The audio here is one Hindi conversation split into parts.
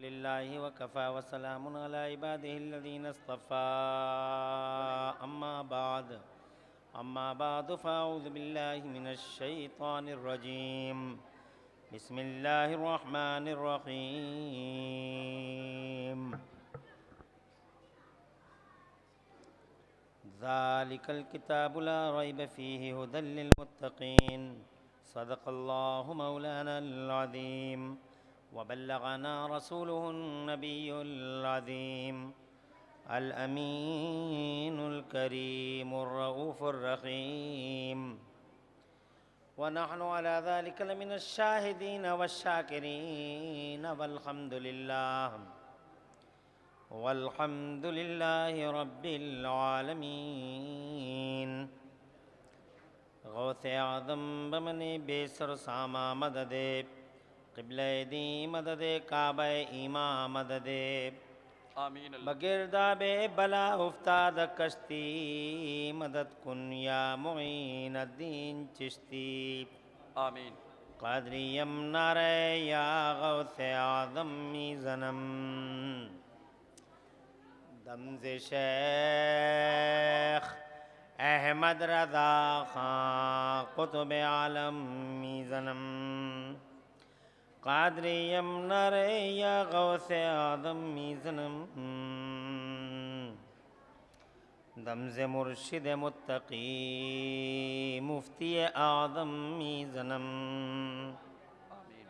लिल्लाहि व कफ़ा व सलामुन अला इबादिहिल्लज़ीना इस्तफ़ा अम्मा बाद फ़अऊज़ु बिल्लाहि मिनश शैतानिर रजीम बिस्मिल्लाहिर रहमानिर रहीम ज़ालिकल किताबु ला रैब फ़ीहि हुदल लिल मुत्तक़ीन सदक़ल्लाहु मौलानल अज़ीम वबल्लगना रसूलुहुन नबियुल अज़ीम अल अमीनुल करीमुर रऊफ़ुर रहीम व नहनु अला ज़ालिका लमिनश शाहिदीन वश्शाकिरीन वल्हम्दुलिल्लाहि रब्बिल आलमीन। गौसे आज़म बमने बेसर सामा मददे क़िबले दी मददे काबे ईमा मददे आमीन बगिरदाबे बला उफ्ताद कश्ती मदद कुन या मुईन अद्दीन चिश्ती आमीन क़ादरियम नारे या गौसे आज़म मीज़नम दमज़े शेख अहमद रज़ा खां क़ुतुब आलम मीज़नम क़ादरियम नारे या गौसे आज़म मीज़नम दमज़े मुर्शिद मुत्तक़ी मुफ्ती आज़म मीज़नम आमीन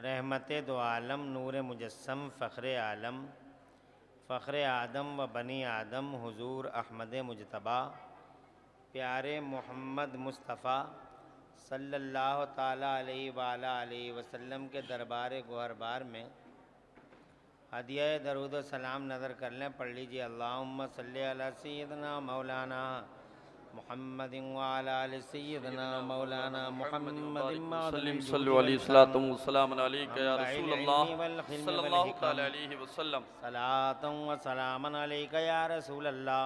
रहमत दो आलम नूर मुजस्सम फ़ख्र आलम फ़ख्र आदम व बनी आदम हुज़ूर अहमद मुजतबा प्यारे मोहम्मद मुस्तफ़ा सल्लल्लाहु ताला अलैहि वाला अलैहि वसल्लम के दरबार गोहरबार में हदिया दरूद सलाम नज़र कर लें। पढ़ लीजिए अल्लाहुम्मा सल्ली अला सय्यदना मौलाना मुहम्मदिन व अला आलि सय्यदना मौलाना मुहम्मदिन सल्लिम सल्लु अलैहि सलातु व सलामुन अलैका या रसूलल्लाह सल्लल्लाहु तआला अलैहि वसल्लम सलातुन व सलामन अलैका या रसूलल्लाह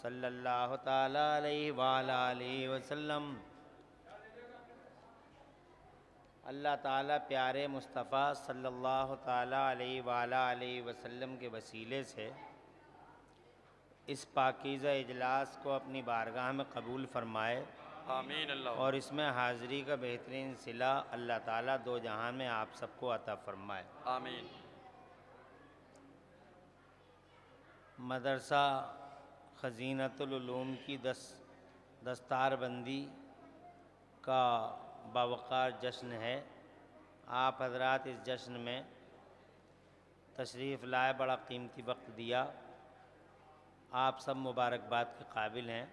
सल्लल्लाहु तआला अलैहि व अला आलिहि वसल्लम। अल्लाह ताला प्यारे मुस्तफ़ा सल्लल्लाहु ताला अलैहि वाला अलैहि वसल्लम के वसीले से इस पाकीज़ा इजलास को अपनी बारगाह में कबूल फ़रमाए आमीन अल्लाह और इसमें हाज़िरी का बेहतरीन सिला अल्लाह ताला दो जहां में आप सबको अता फ़रमाए आमीन। मदरसा ख़ज़ीनतुल उलूम की दस्तारबंदी का बावक़ार जश्न है। आप हज़रात इस जश्न में तशरीफ़ लाए, बड़ा कीमती वक्त दिया, आप सब मुबारकबाद के काबिल हैं।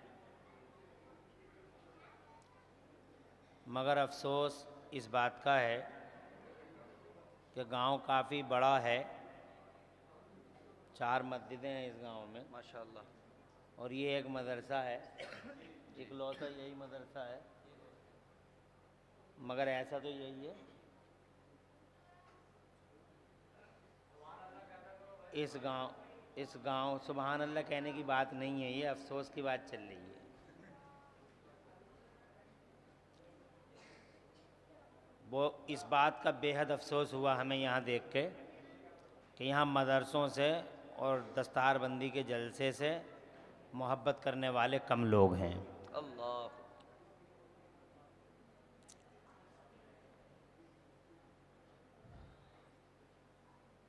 मगर अफसोस इस बात का है कि गांव काफ़ी बड़ा है, 4 मस्जिदें हैं इस गांव में माशाअल्लाह, और ये एक मदरसा है, इकलौता यही मदरसा है। मगर ऐसा तो यही है, इस गांव सुभान अल्लाह कहने की बात नहीं है, ये अफसोस की बात चल रही है। वो इस बात का बेहद अफसोस हुआ हमें यहाँ देख के कि यहाँ मदरसों से और दस्तारबंदी के जलसे से मोहब्बत करने वाले कम लोग हैं। अल्लाह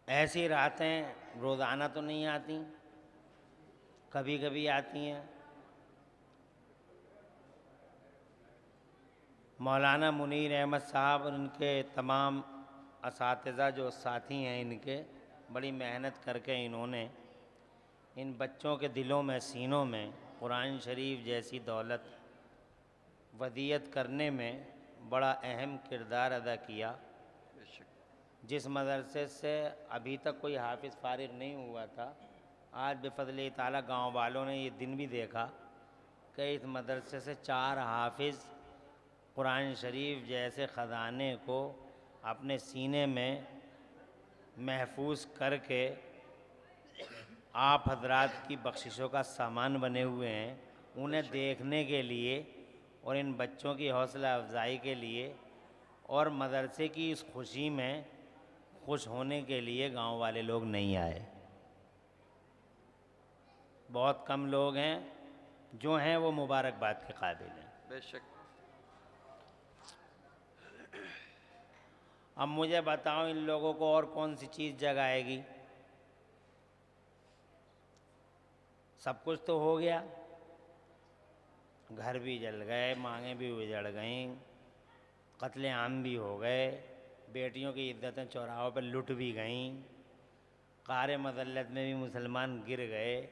ऐसी रातें रोज़ाना तो नहीं आती, कभी कभी आती हैं। मौलाना मुनीर अहमद साहब और इनके तमाम असातिज़ा जो साथी हैं, इनके बड़ी मेहनत करके इन्होंने इन बच्चों के दिलों में, सीनों में कुरान शरीफ जैसी दौलत वदियत करने में बड़ा अहम किरदार अदा किया। जिस मदरसे से अभी तक कोई हाफिज़ फारिग नहीं हुआ था, आज बेफज़ल ताला गाँव वालों ने ये दिन भी देखा कि इस मदरसे से 4 हाफिज़ कुरान शरीफ जैसे ख़जाने को अपने सीने में महफूज करके आप हजरात की बख्शिशों का सामान बने हुए हैं। उन्हें देखने के लिए और इन बच्चों की हौसला अफजाई के लिए और मदरसे की इस खुशी में खुश होने के लिए गांव वाले लोग नहीं आए। बहुत कम लोग हैं, जो हैं वो मुबारकबाद के काबिल हैं। बेशक। अब मुझे बताओ, इन लोगों को और कौन सी चीज़ जगाएगी? सब कुछ तो हो गया, घर भी जल गए, मांगे भी उजड़ गईं, कत्ले आम भी हो गए, बेटियों की इज्जतें चौराहों पर लुट भी गईं, कार मज़ल्लत में भी मुसलमान गिर गए,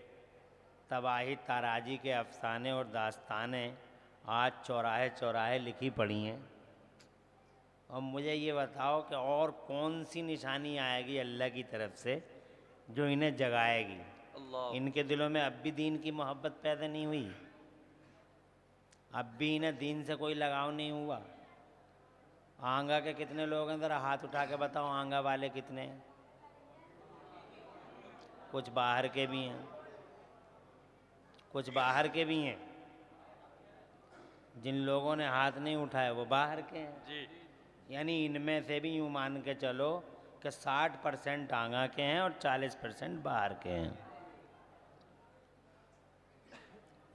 तबाही ताराजी के अफसाने और दास्तानें आज चौराहे चौराहे लिखी पड़ी हैं। और मुझे ये बताओ कि और कौन सी निशानी आएगी अल्लाह की तरफ से जो इन्हें जगाएगी? अल्लाह। इनके दिलों में अब भी दीन की मोहब्बत पैदा नहीं हुई, अब भी इन्हें दीन से कोई लगाव नहीं हुआ। आंगा के कितने लोग हैं, ज़रा हाथ उठा के बताओ, आंगा वाले कितने हैं? कुछ बाहर के भी हैं, कुछ बाहर के भी हैं। जिन लोगों ने हाथ नहीं उठाए वो बाहर के हैं जी। यानी इनमें से भी यूँ मान के चलो कि 60% आंगा के हैं और 40% बाहर के हैं।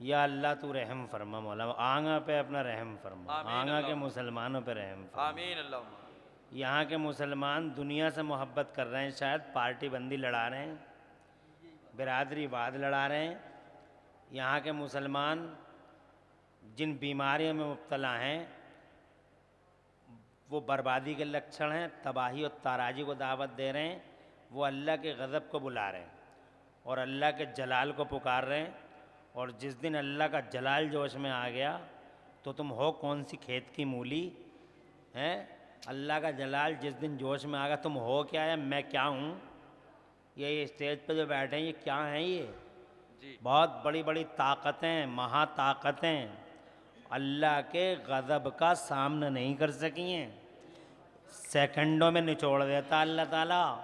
या अल्लाह तू रहम फरमा मौला, आंगा पे अपना रहम फरमा, आंगा के मुसलमानों पे रहम फरमा। आमीन अल्लाह। यहाँ के मुसलमान दुनिया से मोहब्बत कर रहे हैं, शायद पार्टी बंदी लड़ा रहे हैं, बिरादरीवाद लड़ा रहे हैं। यहाँ के मुसलमान जिन बीमारियों में मुब्तला हैं वो बर्बादी के लक्षण हैं, तबाही और ताराजी को दावत दे रहे हैं। वो अल्लाह के गज़ब को बुला रहे हैं और अल्लाह के जलाल को पुकार रहे हैं। और जिस दिन अल्लाह का जलाल जोश में आ गया तो तुम हो कौन सी खेत की मूली हैं? अल्लाह का जलाल जिस दिन जोश में आ गया, तुम हो क्या है, मैं क्या हूँ? ये स्टेज पे जो बैठे हैं ये क्या हैं? ये जी। बहुत बड़ी बड़ी ताकतें, महाताकतें अल्लाह के गज़ब का सामना नहीं कर सकी हैं। सेकंडों में निचोड़ देता अल्लाह ताला।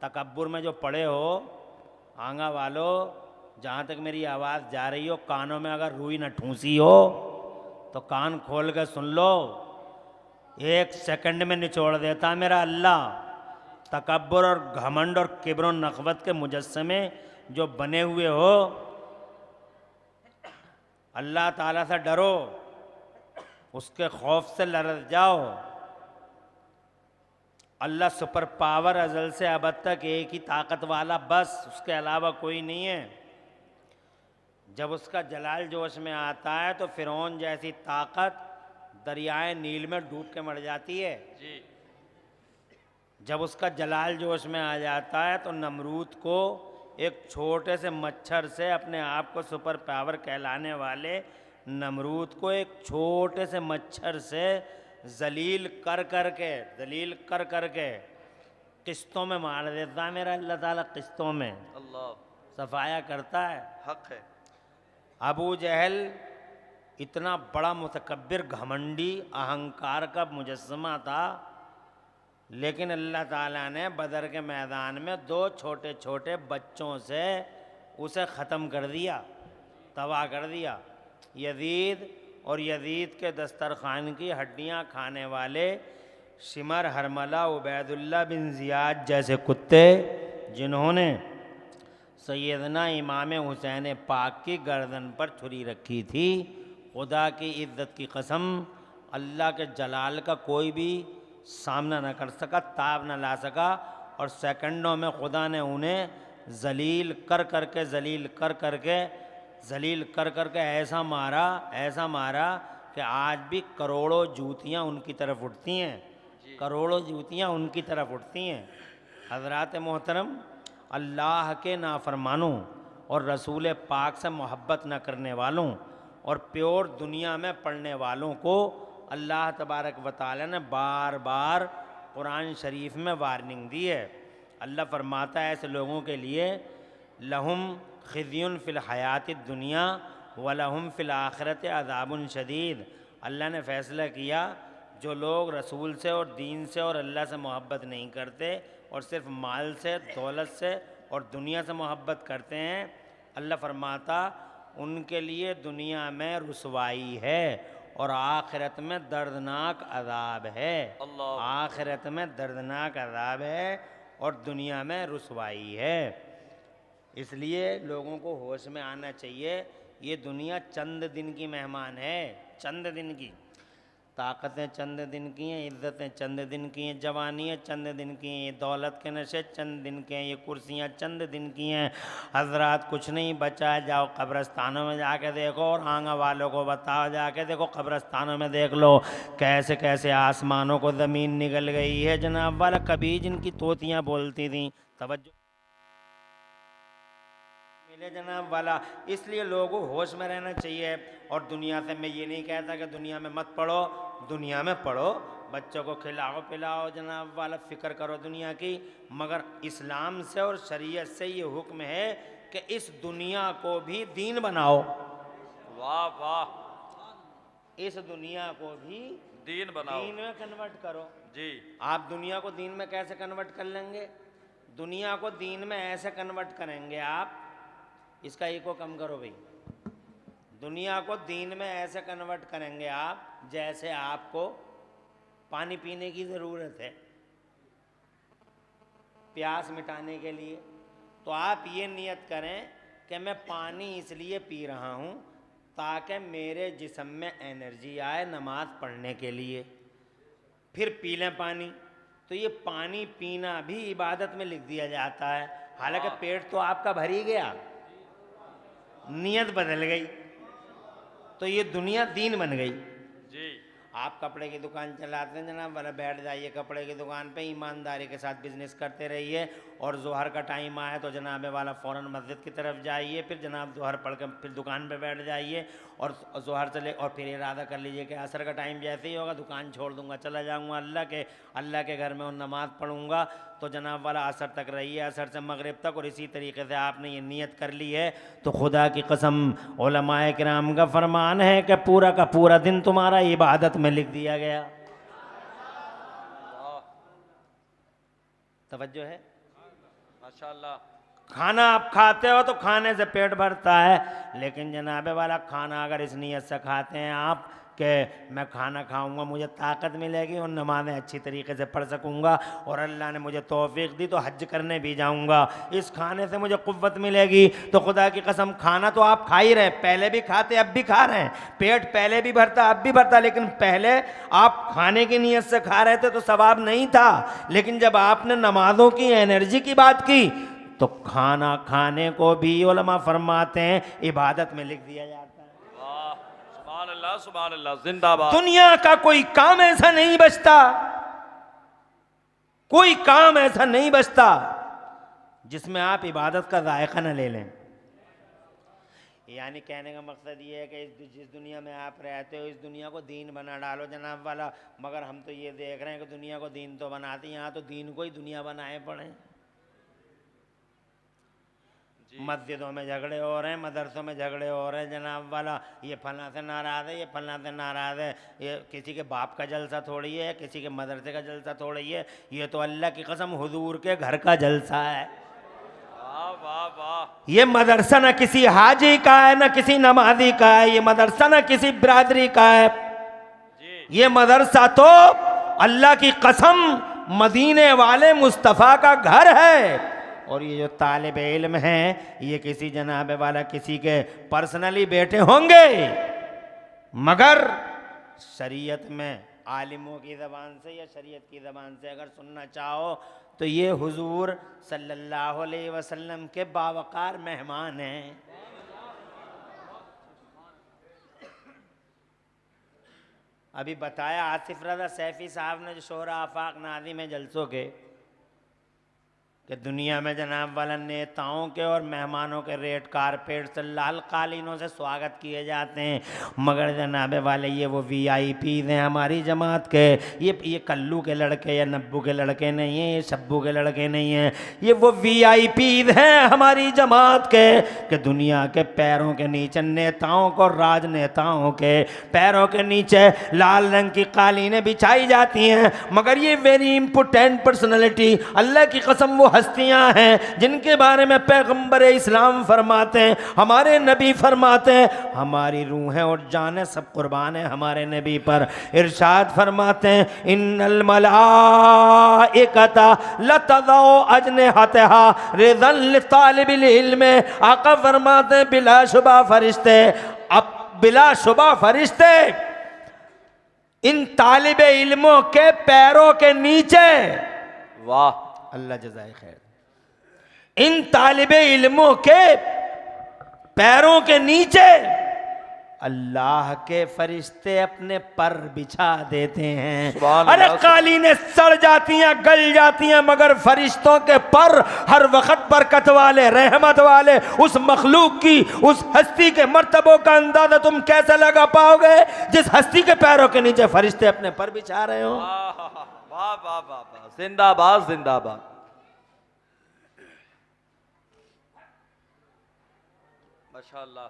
तकब्बुर में जो पड़े हो आंगा वालों, जहाँ तक मेरी आवाज़ जा रही हो, कानों में अगर रुई न ठूंसी हो तो कान खोल कर सुन लो। 1 सेकंड में निचोड़ देता मेरा अल्लाह। तकब्बुर और घमंड और किब्र और नखवत के मुजस्समे जो बने हुए हो, अल्लाह ताला से डरो, उसके खौफ से लरज़ जाओ। अल्लाह सुपर पावर, अज़ल से अब तक एक ही ताकत वाला, बस, उसके अलावा कोई नहीं है। जब उसका जलाल जोश में आता है तो फिरौन जैसी ताकत दरियाए नील में डूब के मर जाती है। जी। जब उसका जलाल जोश में आ जाता है तो नमरूद को एक छोटे से मच्छर से, अपने आप को सुपर पावर कहलाने वाले नमरूद को एक छोटे से मच्छर से जलील कर कर के किस्तों में मार देता है मेरा अल्लाह ताला। किस्तों में अल्लाह सफाया करता है। हक है। अबू जहल इतना बड़ा मुतकब्बिर, घमंडी, अहंकार का मुजस्समा था, लेकिन अल्लाह ताला ने बदर के मैदान में 2 छोटे छोटे बच्चों से उसे ख़त्म कर दिया, तबाह कर दिया। यजीद और यजीद के दस्तरखान की हड्डियां खाने वाले शिमर, हरमला, उबैदुल्ला बिन ज़ियाद जैसे कुत्ते, जिन्होंने सैयदना इमाम हुसैन पाक की गर्दन पर छुरी रखी थी, खुदा की इज़्ज़त की कसम, अल्लाह के जलाल का कोई भी सामना न कर सका, ताब न ला सका। और सेकंडों में खुदा ने उन्हें जलील कर करके ऐसा मारा कि आज भी करोड़ों जूतियाँ उनकी तरफ उठती हैं, करोड़ों जूतियाँ उनकी तरफ उठती हैं। हज़रात मोहतरम, अल्लाह के नाफरमानों और रसूल पाक से मोहब्बत न करने वालों और प्योर दुनिया में पढ़ने वालों को अल्लाह तबारक व तआला ने बार बार कुरान शरीफ में वार्निंग दी है। अल्लाह फरमाता है ऐसे लोगों के लिए, लहुम खिज़युन फ़िल हयातिद दुनिया व लहुम फ़िल आखिरत अज़ाबुन शदीद। अल्लाह ने फ़ैसला किया, जो लोग रसूल से और दीन से और अल्लाह से मोहब्बत नहीं करते और सिर्फ माल से, दौलत से और दुनिया से मोहब्बत करते हैं, अल्लाह फरमाता उनके लिए दुनिया में रुसवाई है और आखिरत में दर्दनाक अजाब है। अल्लाह। आखिरत में दर्दनाक अजाब है और दुनिया में रुसवाई है। इसलिए लोगों को होश में आना चाहिए, ये दुनिया चंद दिन की मेहमान है, चंद दिन की। ताकतें चंद दिन की हैं, इज्जतें चंद दिन की हैं, जवानियाँ चंद दिन की हैं, ये दौलत के नशे चंद दिन के हैं, ये कुर्सियाँ चंद दिन की हैं। हजरात कुछ नहीं बचा है, जाओ कब्रस्तानों में जाके देखो और आंगन वालों को बताओ, जाके देखो कब्रस्तानों में देख लो कैसे कैसे आसमानों को ज़मीन निगल गई है जनाब वाला। कभी जिनकी तोतियाँ बोलती थी, तवज्जो मिले जनाब वाला। इसलिए लोगों को होश में रहना चाहिए। और दुनिया से मैं ये नहीं कहता कि दुनिया में मत पढ़ो, दुनिया में पढ़ो, बच्चों को खिलाओ पिलाओ जनाब वाला, फ़िक्र करो दुनिया की। मगर इस्लाम से और शरीयत से ये हुक्म है कि इस दुनिया को भी दीन बनाओ। वाह वाह। इस दुनिया को भी दीन बनाओ, दीन में कन्वर्ट करो जी। आप दुनिया को दीन में कैसे कन्वर्ट कर लेंगे? दुनिया को दीन में ऐसे कन्वर्ट करेंगे आप, इसका इको कम करो भाई। दुनिया को दीन में ऐसे कन्वर्ट करेंगे आप जैसे आपको पानी पीने की ज़रूरत है, प्यास मिटाने के लिए। तो आप ये नियत करें कि मैं पानी इसलिए पी रहा हूँ ताकि मेरे जिस्म में एनर्जी आए नमाज पढ़ने के लिए, फिर पी लें पानी। तो ये पानी पीना भी इबादत में लिख दिया जाता है। हालांकि पेट तो आपका भर ही गया, नियत बदल गई, तो ये दुनिया दीन बन गई जी। आप कपड़े की दुकान चलाते हैं जनाब वाला, बैठ जाइए कपड़े की दुकान पे, ईमानदारी के साथ बिजनेस करते रहिए। और जोहर का टाइम आए तो जनाब वाला फ़ौरन मस्जिद की तरफ जाइए, फिर जनाब जोहर पढ़ कर फिर दुकान पे बैठ जाइए और जोहर चले और फिर इरादा कर लीजिए कि असर का टाइम जैसे ही होगा दुकान छोड़ दूंगा, चला जाऊंगा अल्लाह के घर में और नमाज़ पढ़ूंगा। तो जनाब वाला असर तक रहिए, असर से मगरिब तक। और इसी तरीके से आपने ये नियत कर ली है तो खुदा की कसम उलमाए किराम का फरमान है कि पूरा का पूरा दिन तुम्हारा इबादत में लिख दिया गया। तवज्जो है माशाअल्लाह। खाना आप खाते हो तो खाने से पेट भरता है, लेकिन जनाबे वाला खाना अगर इस नियत से खाते हैं आप कि मैं खाना खाऊंगा मुझे ताकत मिलेगी और नमाज़ें अच्छी तरीके से पढ़ सकूंगा और अल्लाह ने मुझे तौफीक दी तो हज करने भी जाऊंगा, इस खाने से मुझे कुव्वत मिलेगी। तो खुदा की कसम खाना तो आप खा ही रहे, पहले भी खाते अब भी खा रहे हैं, पेट पहले भी भरता अब भी भरता, लेकिन पहले आप खाने की नीयत से खा रहे थे तो सवाब नहीं था। लेकिन जब आपने नमाजों की एनर्जी की बात की तो खाना खाने को भी उलमा फरमाते हैं इबादत में लिख दिया जाता है। सुभान अल्लाह, जिंदाबाद। दुनिया का कोई काम ऐसा नहीं बचता, कोई काम ऐसा नहीं बचता जिसमें आप इबादत का जायका न ले लें। यानी कहने का मकसद ये है कि जिस दुनिया में आप रहते हो इस दुनिया को दीन बना डालो जनाब वाला। मगर हम तो ये देख रहे हैं कि दुनिया को दीन तो बनाते, यहाँ तो दीन को ही दुनिया बनाए पड़े। मस्जिदों में झगड़े हो रहे हैं, मदरसों में झगड़े हो रहे हैं जनाब वाला, ये फला से नाराज़ है, ये फला से नाराज़ है, ये किसी के बाप का जलसा थोड़ी है, किसी के मदरसे का जलसा थोड़ी है, ये तो अल्लाह की कसम हुजूर के घर का जलसा है। वाह वाह वाह। ये मदरसा न किसी हाजी का है न किसी नमाजी का है, ये मदरसा न किसी बिरादरी का है, ये मदरसा तो अल्लाह की कसम मदीने वाले मुस्तफ़ा का घर है। और ये जो तालिब इल्म हैं ये किसी जनाबे वाला किसी के पर्सनली बैठे होंगे, मगर शरीयत में आलिमों की ज़बान से या शरीयत की ज़बान से अगर सुनना चाहो तो ये हुजूर सल्लल्लाहु अलैहि वसल्लम के बावकार मेहमान हैं। अभी बताया आसिफ रज़ा सैफ़ी साहब ने जो शोहरा आफाक नाज़ी में जलसों के कि दुनिया में जनाब वाला नेताओं के और मेहमानों के रेड कारपेट से लाल कालीनों से स्वागत किए जाते हैं, मगर जनाब वाले ये वो VIPs हैं हमारी जमात के, ये कल्लू के लड़के या नब्बू के लड़के नहीं हैं, ये शब्बू के लड़के नहीं हैं, ये वो VIPs हैं हमारी जमात के कि दुनिया के पैरों के नीचे नेताओं को, राजनेताओं के पैरों के नीचे लाल रंग की कालीनें बिछाई जाती हैं, मगर ये वेरी इंपॉर्टेंट पर्सनैलिटी अल्लाह की कसम वो हस्तियां हैं जिनके बारे में पैगंबर इस्लाम फरमाते हैं, हमारे नबी फरमाते हैं, हमारी रूहें और जानें सब कुर्बान है हमारे नबी पर। इरशाद फरमाते हैं, इन्नल मलाइकता लतज़उ अजनिहतहा रिज़न लितालिबिल इल्म। आका फरमाते हैं बिलाशुबा फरिश्ते, अब बिलाशुबा फरिश्ते इन तालिब इल्मों के पैरों के नीचे, वाह अल्लाह जज़ाए खैर, इन तालिब इल्मों के पैरों के नीचे अल्लाह के फरिश्ते अपने पर बिछा देते हैं। अरे कालीनें सड़ जाती हैं, गल जाती हैं, मगर फरिश्तों के पर हर वक्त बरकत वाले, रहमत वाले। उस मखलूक की, उस हस्ती के मर्तबों का अंदाजा तुम कैसे लगा पाओगे जिस हस्ती के पैरों के नीचे फरिश्ते अपने पर बिछा रहे हो। वाह वाह वाह वाह, जिंदाबाद जिंदाबाद। माशाअल्लाह।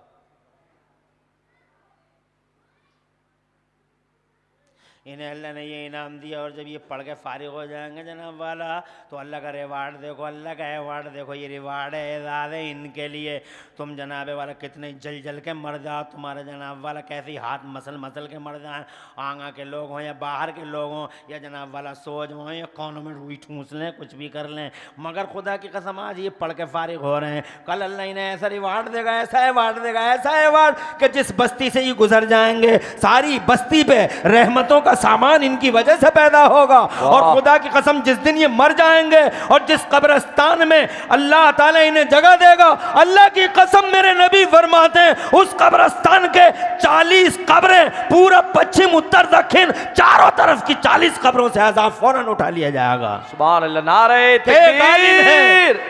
इन्हें अल्लाह ने ये इनाम दिया और जब ये पढ़ के फारिग हो जाएंगे जनाब वाला, तो अल्लाह का रिवार्ड देखो, अल्लाह का अवार्ड देखो। ये रिवार्ड है, एजाज़ है इनके लिए। तुम जनाब वाला कितने जल जल के मर जाओ, तुम्हारे जनाब वाला कैसी हाथ मसल मसल के मर जाए, आंगा के लोग हों या बाहर के लोग हों, या जनाब वाला सोच हों या कौनों में रुई ठूंस लें, कुछ भी कर लें, मगर खुदा की कसम आज ये पढ़ के फारिग हो रहे हैं। कल अल्लाह इन्हें ऐसा रिवार्ड देगा, ऐसा अवार्ड देगा, ऐसा अवार्ड कि जिस बस्ती से ये गुजर जाएंगे सारी बस्ती पे रहमतों का सामान इनकी वजह से पैदा होगा। और खुदा की कसम जिस दिन ये मर जाएंगे और जिस कब्रिस्तान में अल्लाह ताला इन्हें जगह देगा, अल्लाह की कसम मेरे नबी फरमाते हैं उस कब्रिस्तान के 40 कब्रें, पूरा पश्चिम उत्तर दक्षिण चारों तरफ की 40 कब्रों से अज़ाब फौरन उठा लिया जाएगा। सुभान अल्लाह। नारे तकबीर,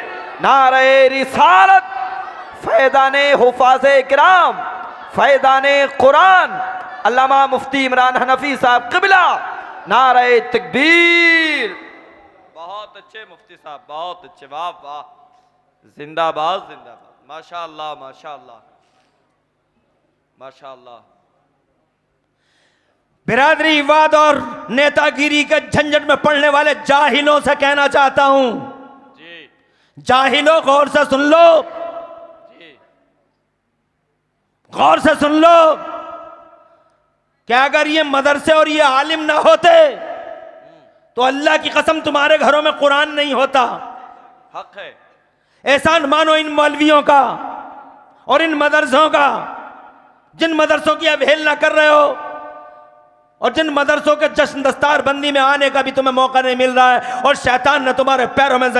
नारे रिसालत, फैज़ाने हुफ़ाज़े किराम, फैज़ाने कुरान अल्लामा मुफ्ती इमरान हनफी साहब क़िबला, नारे तकबीर। बहुत अच्छे मुफ्ती साहब, बहुत अच्छे, वाह वाह, जिंदाबाद जिंदाबाद, माशाअल्लाह माशाअल्लाह माशाअल्लाह। बिरादरी वाद और नेतागिरी के झंझट में पड़ने वाले जाहिलों से कहना चाहता हूं, जी जाहिलों गौर से सुन लो, जी गौर से सुन लो क्या अगर ये मदरसे और ये आलिम ना होते तो अल्लाह की कसम तुम्हारे घरों में कुरान नहीं होता। हक है। एहसान मानो इन मौलवियों का और इन मदरसों का, जिन मदरसों की अवहेलना कर रहे हो और जिन मदरसों के जश्न दस्तार बंदी में आने का भी तुम्हें मौका नहीं मिल रहा है, और शैतान ने तुम्हारे पैरों में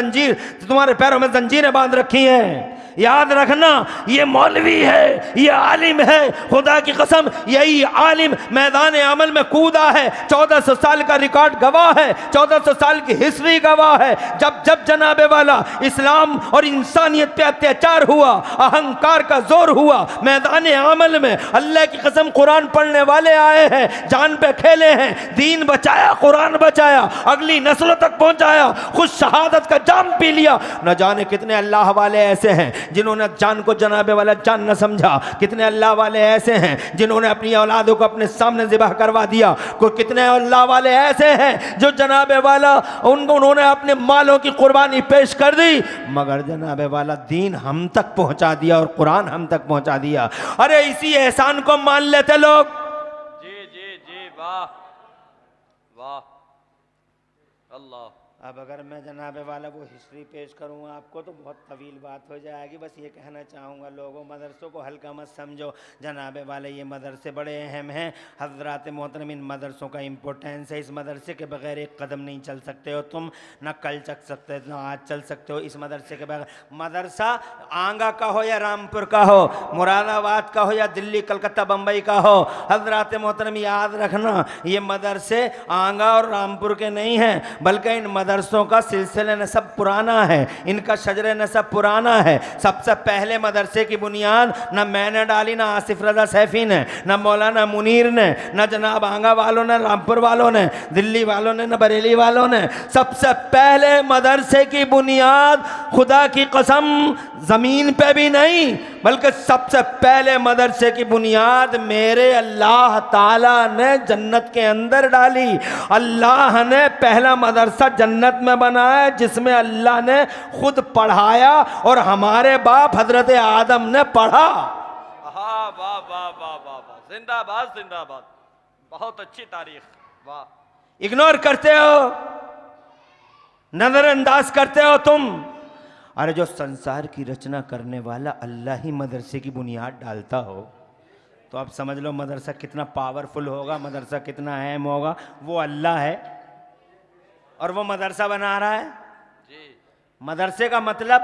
जंजीरें बांध रखी हैं। याद रखना ये मौलवी है, ये आलिम है, खुदा की कसम यही आलिम मैदान अमल में कूदा है। 1400 साल का रिकॉर्ड गवाह है, 1400 साल की हिस्ट्री गवाह है। जब जब जनाबे वाला इस्लाम और इंसानियत पे अत्याचार हुआ, अहंकार का जोर हुआ, मैदान अमल में अल्लाह की कसम कुरान पढ़ने वाले आए हैं, जान पे खेले हैं, दीन बचाया, कुरान बचाया, अगली नस्लों तक पहुंचाया, खुद शहादत का जाम पी लिया। न जाने कितने अल्लाह वाले ऐसे हैं जिन्होंने जान को जनाबे वाला जान न समझा, कितने अल्लाह वाले ऐसे हैं जिन्होंने अपनी औलादों को अपने सामने ज़िबह करवा दिया, कितने अल्लाह वाले ऐसे हैं जो जनाबे वाला उन्होंने अपने मालों की कुर्बानी पेश कर दी, मगर जनाबे वाला दीन हम तक पहुंचा दिया और कुरान हम तक पहुंचा दिया। अरे इसी एहसान को मान लेते लोग। जी जी जी, वाह वाह अल्लाह। अब अगर मैं जनाबे वाला वो हिस्ट्री पेश करूँगा आपको तो बहुत तवील बात हो जाएगी। बस ये कहना चाहूँगा लोगों, मदरसों को हल्का मत समझो। जनाबे वाले ये मदरसे बड़े अहम हैं। हज़रात मोहतरम, इन मदरसों का इम्पोर्टेंस है। इस मदरसे के बगैर एक कदम नहीं चल सकते हो तुम, ना कल चल सकते ना आज चल सकते हो। इस मदरसे के बगैर, मदरसा आंगा का हो या रामपुर का हो, मुरादाबाद का हो या दिल्ली कलकत्ता बम्बई का हो, हज़रात मोहतरम याद रखना ये मदरसे आंगा और रामपुर के नहीं हैं, बल्कि इन मदरसों का सिलसिला नसब पुराना है, इनका शजर नसब पुराना है। सबसे पहले मदरसे की बुनियाद न मैंने डाली, ना आसिफ रजा सैफी ने, न मौलाना मुनीर ने, न जनाब आंगा वालों ने, रामपुर वालों ने, दिल्ली वालों ने, न बरेली वालों ने। सबसे पहले मदरसे की बुनियाद खुदा की कसम जमीन पे भी नहीं बल्कि सबसे पहले मदरसे की बुनियाद मेरे अल्लाह ताला ने जन्नत के अंदर डाली। अल्लाह ने पहला मदरसा जन्नत में बनाया जिसमें अल्लाह ने खुद पढ़ाया और हमारे बाप हजरत आदम ने पढ़ा। वाह वाह वाह वाह वाह, जिंदाबाद जिंदाबाद, बहुत अच्छी तारीख, वाह। इग्नोर करते हो, नजरअंदाज करते हो तुम। अरे जो संसार की रचना करने वाला अल्लाह ही मदरसे की बुनियाद डालता हो तो आप समझ लो मदरसा कितना पावरफुल होगा, मदरसा कितना अहम होगा। वो अल्लाह है और वो मदरसा बना रहा है जी। मदरसे का मतलब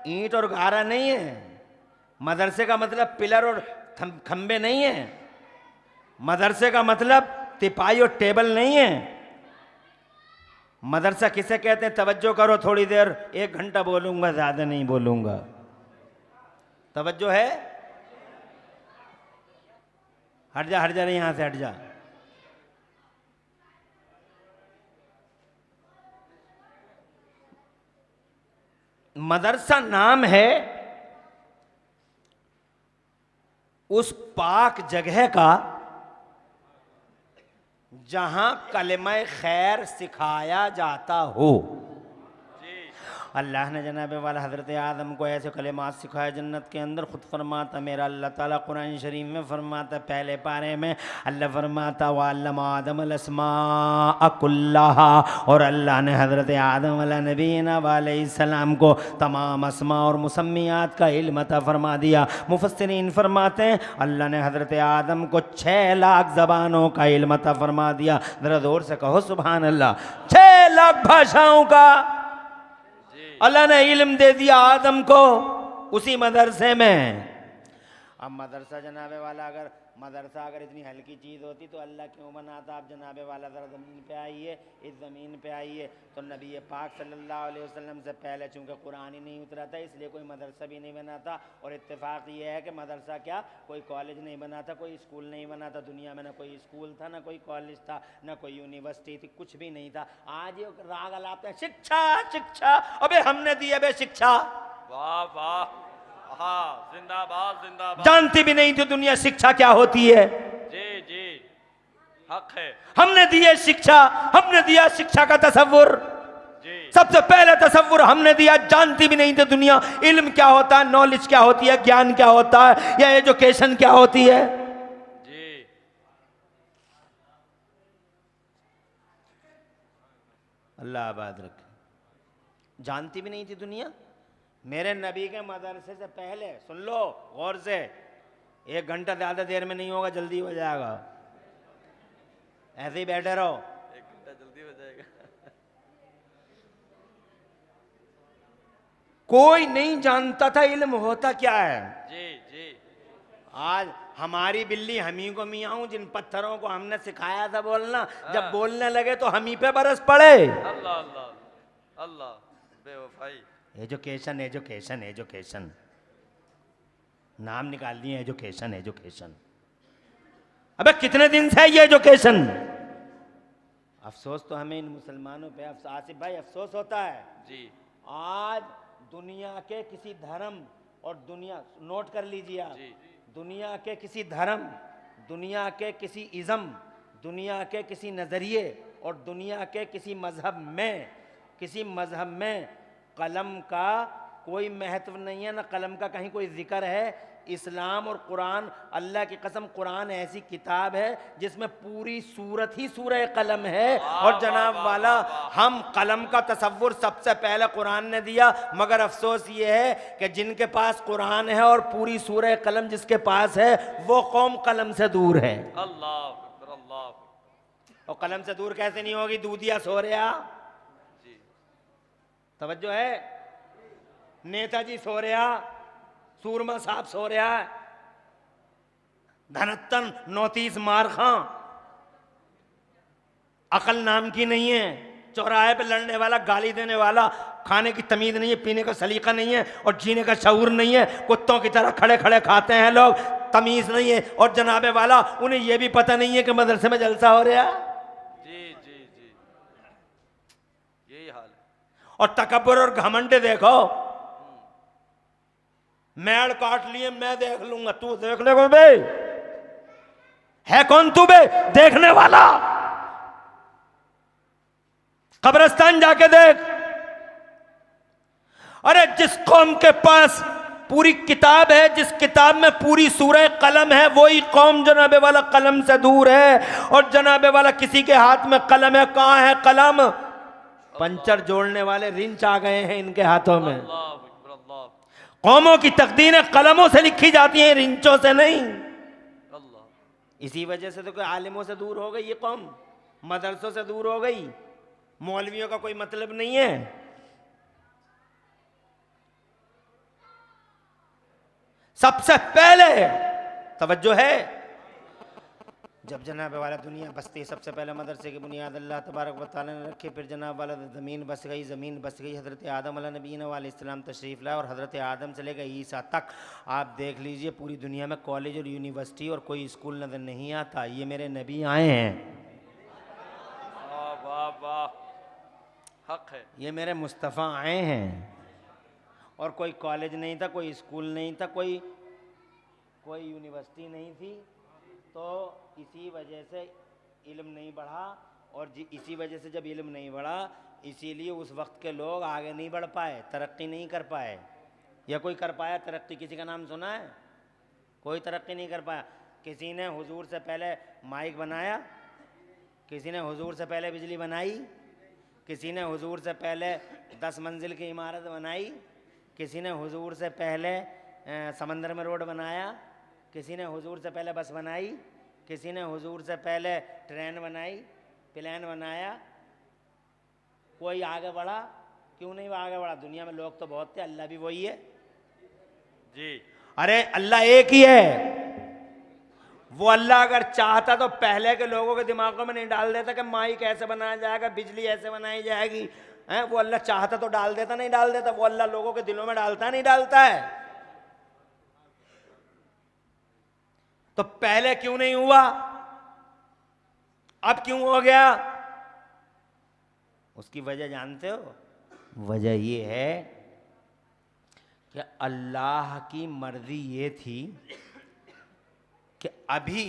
ईंट और गारा नहीं है, मदरसे का मतलब पिलर और खंबे नहीं है, मदरसे का मतलब तिपाई और टेबल नहीं है। मदरसा किसे कहते हैं? तवज्जो करो, थोड़ी देर 1 घंटा बोलूंगा, ज्यादा नहीं बोलूंगा। तवज्जो है? हट जा रे, यहां से हट जा। मदरसा नाम है उस पाक जगह का जहां कलमा खैर सिखाया जाता हो। अल्लाह ने जनाब वाला हज़रत आदम को ऐसे कलेमात सिखाए जन्नत के अंदर। ख़ुद फरमाता मेरा अल्लाह ताला कुरान शरीफ में फरमाता, पहले पारे में अल्लाह फरमाता वअल्लम आदम अस्माअ कुल्लाहा, और अल्लाह ने हज़रत आदम नबीना अलैहिस्सलाम को तमाम अस्मा और मुसम्मियात का इल्म अता फरमा दिया। मुफस्सिरीन फरमाते हैं अल्लाह ने हज़रत आदम को 6 लाख ज़बानों का इल्म अता फरमा दिया। ज़रा ज़ोर से कहो सुभान अल्लाह। 6 लाख भाषाओं का अल्लाह ने इल्म दे दिया आदम को उसी मदरसे में। अब मदरसा जनाबे वाला अगर इतनी हल्की चीज़ होती तो अल्लाह क्यों बनाता? आप जनाबे वाला ज़रा ज़मीन पे आइए, इस ज़मीन पे आइए। तो नबी पाक सल्लल्लाहु अलैहि वसल्लम से पहले चूँकि कुरान ही नहीं उतरा था इसलिए कोई मदरसा भी नहीं बना था। और इत्तेफाक ये है कि मदरसा क्या कोई कॉलेज नहीं बना था, कोई स्कूल नहीं बना था। दुनिया में ना कोई स्कूल था, ना कोई कॉलेज था, ना कोई यूनिवर्सिटी थी, कुछ भी नहीं था। आज ये राग अलापते हैं शिक्षा शिक्षा, अबे हमने दी है बे शिक्षा। वाह वाह, हाँ, जिंदाबाद जिंदाबाद। जानती भी नहीं थी दुनिया शिक्षा क्या होती है। जी जी, हक है। हमने दी है शिक्षा, हमने दिया शिक्षा का तसव्वुर। जी, सबसे पहले तसव्वुर हमने दिया। जानती भी नहीं थी दुनिया इल्म क्या होता है, नॉलेज क्या होती है, ज्ञान क्या होता है, या एजुकेशन क्या होती है। जी, अल्लाह आबाद रखे। जानती भी नहीं थी दुनिया। मेरे नबी के मदरसे से पहले सुन लो गौर से, 1 घंटा ज्यादा देर में नहीं होगा, जल्दी हो जाएगा। ऐसे ही बैठे रहो, 1 घंटा जल्दी हो जाएगा। कोई नहीं जानता था इल्म होता क्या है। जी जी, आज हमारी बिल्ली हमी को मियाऊं, जिन पत्थरों को हमने सिखाया था बोलना, जब बोलने लगे तो हमी पे बरस पड़े। अल्लाह अल्लाह अल्लाह, बेवफाई। एजुकेशन एजुकेशन एजुकेशन, नाम निकाल दिए एजुकेशन एजुकेशन। अबे कितने दिन से ये एजुकेशन। अफसोस तो हमें इन मुसलमानों पे आसिफ भाई अफसोस होता है। जी, आज दुनिया के किसी धर्म और दुनिया, नोट कर लीजिए आप, दुनिया के किसी धर्म, दुनिया के किसी इज़्म, दुनिया के किसी नज़रिए और दुनिया के किसी मज़हब में कलम का कोई महत्व नहीं है, ना कलम का कहीं कोई जिक्र है। इस्लाम और कुरान, अल्लाह की कसम कुरान ऐसी किताब है जिसमें पूरी सूरत ही सूरह कलम है। और जनाब वाला हम कलम का तसव्वुर सबसे पहले कुरान ने दिया। मगर अफसोस ये है कि जिनके पास कुरान है और पूरी सूरह कलम जिसके पास है वो कौम कलम से दूर है। अल्लाह अकबर, अल्लाह। और कलम से दूर कैसे नहीं होगी? दूधिया सो रहा, तवज्जो है, नेताजी सो रहा, सूरमा साहब सो रहा है, धनत्तन नौतीस मार खां, अकल नाम की नहीं है, चौराहे पे लड़ने वाला, गाली देने वाला, खाने की तमीज नहीं है, पीने का सलीका नहीं है और जीने का शऊर नहीं है। कुत्तों की तरह खड़े खड़े खाते हैं लोग, तमीज नहीं है। और जनाबे वाला उन्हें यह भी पता नहीं है कि मदरसे में जलसा हो रहा। जी जी जी, यही हाल है। और तकब्बुर और घमंड देखो, मैल काट लिए, मैं देख लूंगा, तू देख लेगा बे? है कौन तू बे देखने वाला? कब्रिस्तान जाके देख। अरे जिस कौम के पास पूरी किताब है, जिस किताब में पूरी सूरह कलम है, वही कौम जनाबे वाला कलम से दूर है। और जनाबे वाला किसी के हाथ में कलम है, कहां है कलम? पंचर जोड़ने वाले रिंच आ गए हैं इनके हाथों में। कौमों की तकदीरें कलमों से लिखी जाती हैं, रिंचों से नहीं। इसी वजह से तो कोई आलिमों से दूर हो गई ये कौम, मदरसों से दूर हो गई, मौलवियों का कोई मतलब नहीं है। सबसे पहले तवज्जो है, जब जनाब वाला दुनिया बसती, सबसे पहले मदरसे की बुनियाद अल्लाह तबारक व तआला ने रखी। फिर जनाब वाला ज़मीन बस गई, ज़मीन बस गई, हज़रत आदम अलैहि नबीन तशरीफ़ लाए, और हज़रत आदम से लेकर ईसा तक आप देख लीजिए पूरी दुनिया में कॉलेज और यूनिवर्सिटी और कोई स्कूल नज़र नहीं आता। ये मेरे नबी आए हैं, वाह वाह, हक है। ये मेरे मुस्तफ़ा आए हैं, और कोई कॉलेज नहीं था, कोई स्कूल नहीं था, कोई यूनिवर्सिटी नहीं थी। तो इसी वजह से इल्म नहीं बढ़ा, और इसी वजह से जब इल्म नहीं बढ़ा, इसीलिए उस वक्त के लोग आगे नहीं बढ़ पाए, तरक्की नहीं कर पाए। या कोई कर पाया तरक्की? किसी का नाम सुना है? कोई तरक्की नहीं कर पाया। किसी ने हुजूर से पहले माइक बनाया, किसी ने हुजूर से पहले बिजली बनाई, किसी ने हुजूर से पहले 10 मंजिल की इमारत बनाई, किसी ने हुजूर से पहले समंदर में रोड बनाया, किसी ने हुजूर से पहले बस बनाई, किसी ने हुजूर से पहले ट्रेन बनाई, प्लेन बनाया। कोई आगे बढ़ा? क्यों नहीं आगे बढ़ा? दुनिया में लोग तो बहुत थे, अल्लाह भी वही है जी। अरे अल्लाह एक ही है। वो अल्लाह अगर चाहता तो पहले के लोगों के दिमागों में नहीं डाल देता कि माइक ऐसे बनाया जाएगा, बिजली ऐसे बनाई जाएगी, हैं? वो अल्लाह चाहता तो डाल देता, नहीं डाल देता? वो अल्लाह लोगों के दिलों में डालता नहीं डालता है? तो पहले क्यों नहीं हुआ, अब क्यों हो गया? उसकी वजह जानते हो? वजह ये है कि अल्लाह की मर्जी ये थी कि अभी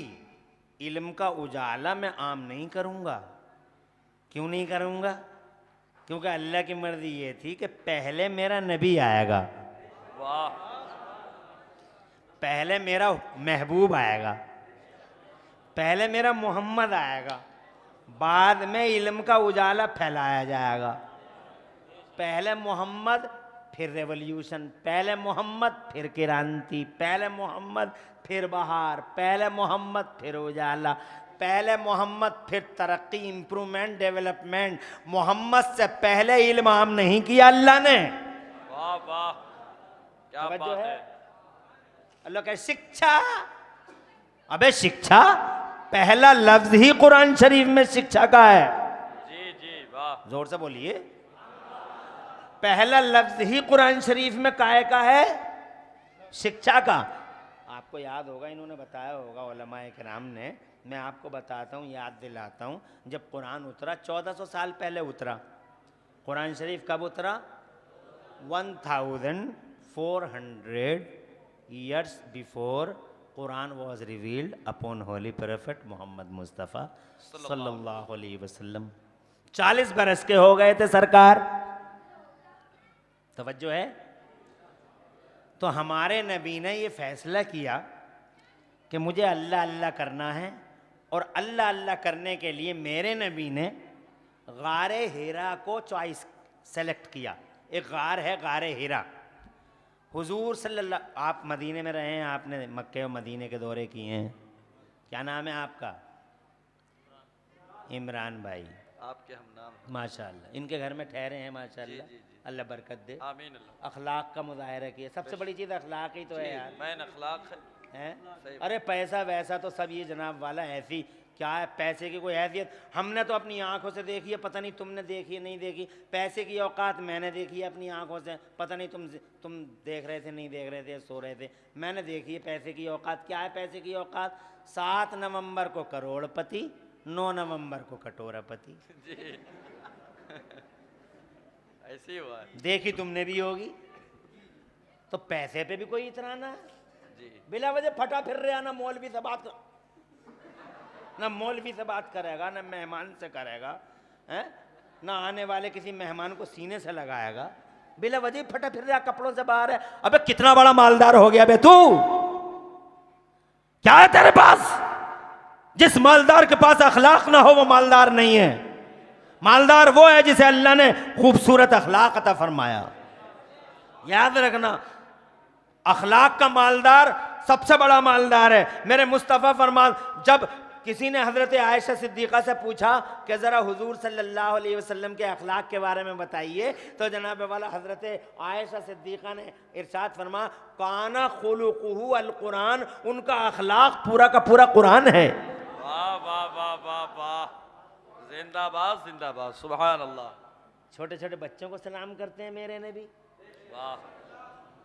इल्म का उजाला मैं आम नहीं करूंगा। क्यों नहीं करूंगा? क्योंकि अल्लाह की मर्जी ये थी कि पहले मेरा नबी आएगा, वाह, पहले मेरा महबूब आएगा, पहले मेरा मोहम्मद आएगा, बाद में इल्म का उजाला फैलाया जाएगा। पहले मोहम्मद फिर रेवोल्यूशन, पहले मोहम्मद फिर क्रांति, पहले मोहम्मद फिर बहार, पहले मोहम्मद फिर उजाला, पहले मोहम्मद फिर तरक्की, इंप्रूवमेंट, डेवलपमेंट। मोहम्मद से पहले इल्म आम नहीं किया अल्लाह ने। वाह वाह, क्या बात है। अल्लाह कहे शिक्षा। अबे शिक्षा, पहला लफ्ज ही कुरान शरीफ में शिक्षा का है। जी जी, वाह, जोर से बोलिए। पहला लफ्ज ही कुरान शरीफ में काहे का है? शिक्षा का। आपको याद होगा, इन्होंने बताया होगा उलमाए किराम ने, मैं आपको बताता हूँ, याद दिलाता हूँ। जब कुरान उतरा 1400 साल पहले उतरा। कुरान शरीफ कब उतरा? 1400 years before Quran was revealed upon holy prophet Muhammad Mustafa sallallahu alaihi wasallam। 40 बरस के हो गए थे सरकार। तवज्जो है? तो हमारे नबी ने ये फैसला किया कि मुझे अल्लाह अल्लाह करना है, और अल्लाह अल्लाह करने के लिए मेरे नबी ने गारे हिरा को चॉइस सेलेक्ट किया। एक गार है गारे हिरा। हुजूर सल्लल्लाहु, आप मदीने में रहे हैं, आपने मक्के और मदीने के दौरे किए हैं। क्या नाम है आपका? इमरान भाई। आपके हम नाम है। माशाअल्लाह, इनके घर में ठहरे हैं माशाअल्लाह। जी, जी, जी। अल्लाह बरकत दे। आमीन अल्लाह। अखलाक का मुजाहरा किया। सबसे बड़ी चीज़ अखलाक ही तो है यार। मैन अखलाक है। हैं? अरे पैसा वैसा तो सब ये जनाब वाला ऐसी क्या है, पैसे की कोई हैसियत हमने तो अपनी आंखों से देखी है, पता नहीं तुमने देखी है नहीं देखी। पैसे की औकात मैंने देखी है अपनी आंखों से, पता नहीं तुम देख रहे थे नहीं देख रहे थे, सो रहे थे। मैंने देखी है पैसे की औकात। क्या है पैसे की औकात? 7 नवंबर को करोड़पति, 9 नवंबर को कटोरापति। जी ऐसे ही हुआ है। देखी तुमने भी होगी। तो पैसे पे भी कोई इतराना है? जी बिला वजह फटा फिर रहा, ना मौलवी से बात ना मौलवी से बात करेगा, ना मेहमान से करेगा, हैं? ना आने वाले किसी मेहमान को सीने से लगाएगा, बिला वजह फटा फिर रहा, कपड़ों से बाहर है। अबे कितना बड़ा मालदार हो गया बे तू, क्या है तेरे पास? जिस मालदार के पास अखलाक ना हो वो मालदार नहीं है। मालदार वो है जिसे अल्लाह ने खूबसूरत अखलाक अता फरमाया। याद रखना, अखलाक का मालदार सबसे बड़ा मालदार है। मेरे मुस्तफ़ा फरमान, जब किसी ने हजरत आयशा सिद्दीक़ा से पूछा कि ज़रा हुजूर सल्लल्लाहु अलैहि वसल्लम के अखलाक के बारे में बताइए, तो जनाब वाला हजरत आयशा सिद्दीक़ा ने इरशाद फरमा, काना खुलुकुहु अल कुरान, उनका अखलाक पूरा का पूरा कुरान है। वाह वाह वाह वाह वाह, जिंदाबाद जिंदाबाद, सुभान अल्लाह। छोटे छोटे बच्चों को सलाम करते हैं मेरे नबी, वाह,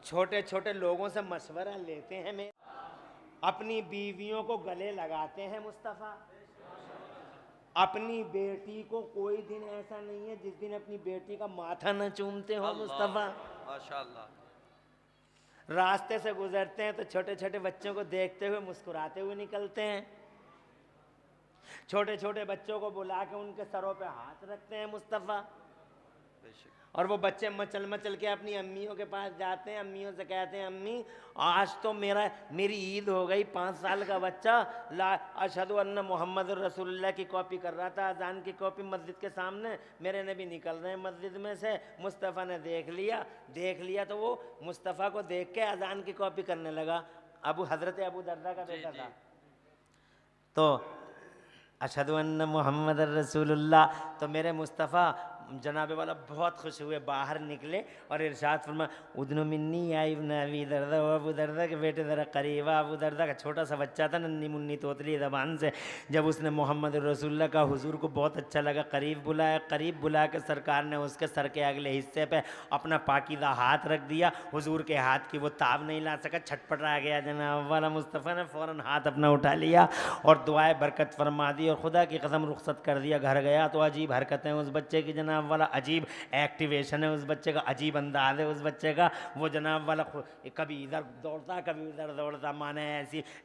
छोटे छोटे लोगों से मशवरा लेते हैं मेरे, अपनी बीवियों को गले लगाते हैं मुस्तफ़ा। अपनी बेटी को कोई दिन ऐसा नहीं है जिस दिन अपनी बेटी का माथा न चूमते हो मुस्तफ़ा। माशाअल्लाह। रास्ते से गुजरते हैं तो छोटे छोटे बच्चों को देखते हुए मुस्कुराते हुए निकलते हैं। छोटे छोटे बच्चों को बुला के उनके सरों पे हाथ रखते हैं मुस्तफ़ा। और वो बच्चे मचल मचल के अपनी अम्मियों के पास जाते हैं, अम्मियों से कहते हैं, अम्मी आज तो मेरी ईद हो गई। 5 साल का बच्चा ला अशहदु अन्न मोहम्मद रसूलुल्लाह की कॉपी कर रहा था, अजान की कॉपी मस्जिद के सामने। मेरे नबी निकल रहे हैं मस्जिद में से, मुस्तफ़ा ने देख लिया तो वो मुस्तफ़ा को देख के अजान की कॉपी करने लगा। हज़रत अबू दर्दा का बेटा था। तो अशहदु अन्न मोहम्मद रसूलुल्लाह, तो मेरे मुस्तफ़ा जनाब वाला बहुत खुश हुए, बाहर निकले और इरशाद फरमा, उदनो मिन्नी या इब्न अबी दर्दा, अबू दर्दा के बेटे ज़रा करीब। अबू दर्दा का छोटा सा बच्चा था, नन्ही मुन्नी तोतली ज़बान से। जब उसने मोहम्मद रसूलुल्लाह का हुजूर को बहुत अच्छा लगा, करीब बुलाया। करीब बुला के सरकार ने उसके सर के अगले हिस्से पे अपना पाकीज़ा हाथ रख दिया। हुजूर के हाथ की वो ताब नहीं ला सका, छटपटा गया जनाब वाला। मुस्तफ़ा ने फ़ौरन हाथ अपना उठा लिया और दुआए बरकत फरमा दी और खुदा की कसम रुखसत कर दिया। घर गया तो अजीब हरकतें उस बच्चे की जनाब वाला, अजीब एक्टिवेशन है उस बच्चे का, अजीब अंदाज है उस बच्चे का। वो जनाब वाला कभी इधर दौड़ता कभी उधर दौड़ता, माने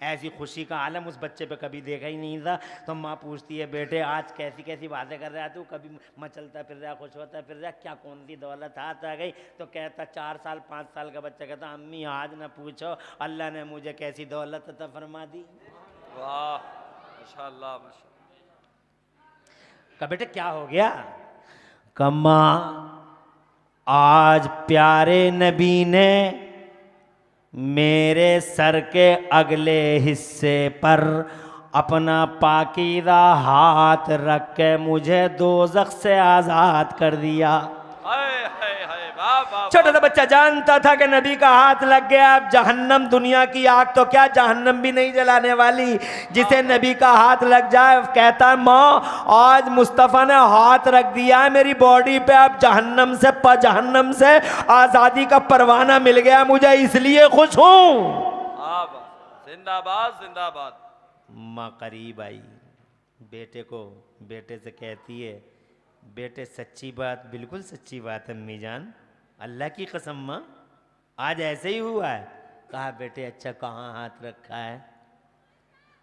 ऐसी खुशी का आलम उस बच्चे पे कभी देखा ही नहीं था। तो माँ पूछती है, बेटे आज कैसी कैसी बातें कर रहा है तू, कभी मचलता फिर रहा, खुश होता फिर रहा, क्या कौन सी दौलत हाथ आ गई? तो कहता 4 साल 5 साल का बच्चा कहता, अम्मी आज ना पूछो अल्लाह ने मुझे कैसी दौलत अता फरमा दी। वाह माशाअल्लाह माशाअल्लाह। का बेटे क्या हो गया? कम्मा आज प्यारे नबी ने मेरे सर के अगले हिस्से पर अपना पाकीज़ा हाथ रख के मुझे दोज़ख से आज़ाद कर दिया। छोटा सा बच्चा जानता था कि नबी का हाथ लग गया, अब जहन्नम, दुनिया की आग तो क्या जहन्नम भी नहीं जलाने वाली। जिसे नबी का हाथ लग जाए कहता है, माँ आज मुस्तफ़ा ने हाथ रख दिया है मेरी बॉडी पे, अब जहन्नम से आज़ादी का परवाना मिल गया मुझे, इसलिए खुश हूँ। जिंदाबाद जिंदाबाद। माँ करीब आई, बेटे से कहती है, बेटे सच्ची बात, बिल्कुल सच्ची बात है अम्मी जान, अल्लाह की कसम माँ आज ऐसे ही हुआ है। कहा बेटे अच्छा कहाँ हाथ रखा है?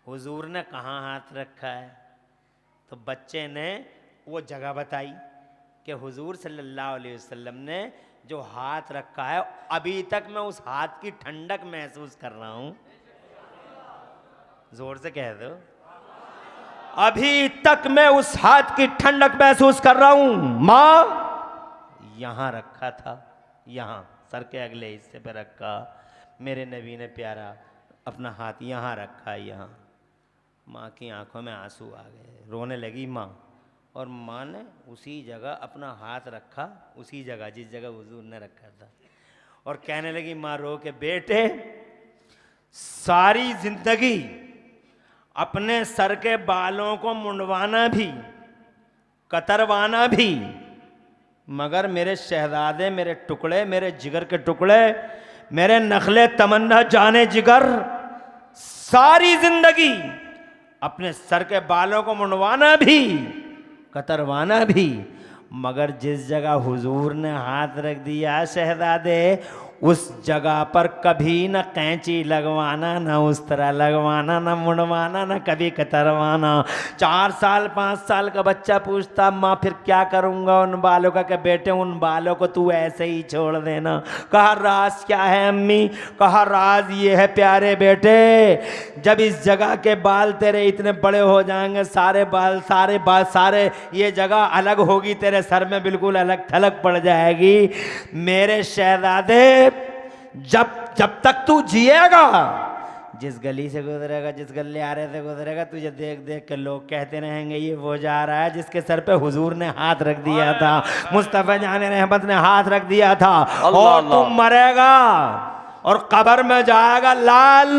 हुजूर ने कहाँ हाथ रखा है? तो बच्चे ने वो जगह बताई कि हुजूर सल्लल्लाहु अलैहि वसल्लम ने जो हाथ रखा है, अभी तक मैं उस हाथ की ठंडक महसूस कर रहा हूँ। जोर से कह दो, अभी तक मैं उस हाथ की ठंडक महसूस कर रहा हूं। माँ यहां रखा था, यहां सर के अगले हिस्से पे रखा, मेरे नबी ने प्यारा अपना हाथ यहां रखा, यहां। माँ की आंखों में आंसू आ गए, रोने लगी माँ। और माँ ने उसी जगह अपना हाथ रखा, उसी जगह जिस जगह हुजूर ने रखा था, और कहने लगी माँ रो के, बेटे सारी जिंदगी अपने सर के बालों को मुंडवाना भी, कतरवाना भी, मगर मेरे शहजादे, मेरे टुकड़े, मेरे जिगर के टुकड़े, मेरे नखले तमन्ना जाने जिगर, सारी जिंदगी अपने सर के बालों को मुंडवाना भी, कतरवाना भी, मगर जिस जगह हुजूर ने हाथ रख दिया शहजादे, उस जगह पर कभी न कैंची लगवाना, न उस तरह लगवाना, न मुड़वाना, न कभी कतरवाना। 4 साल 5 साल का बच्चा पूछता माँ फिर क्या करूँगा उन बालों का? कि बेटे उन बालों को तू ऐसे ही छोड़ देना। कहा राज क्या है अम्मी? कहा राज ये है प्यारे बेटे, जब इस जगह के बाल तेरे इतने बड़े हो जाएंगे, सारे बाल ये जगह अलग होगी, तेरे सर में बिल्कुल अलग थलग पड़ जाएगी। मेरे शहजादे जब तक तू जिएगा, जिस गली से गुजरेगा, जिस गलियारे से गुजरेगा, तुझे देख देख के लोग कहते रहेंगे ये वो जा रहा है जिसके सर पे हुजूर ने हाथ रख दिया था, मुस्तफा जाने रहमत ने हाथ रख दिया था। और तू मरेगा और कब्र में जाएगा लाल,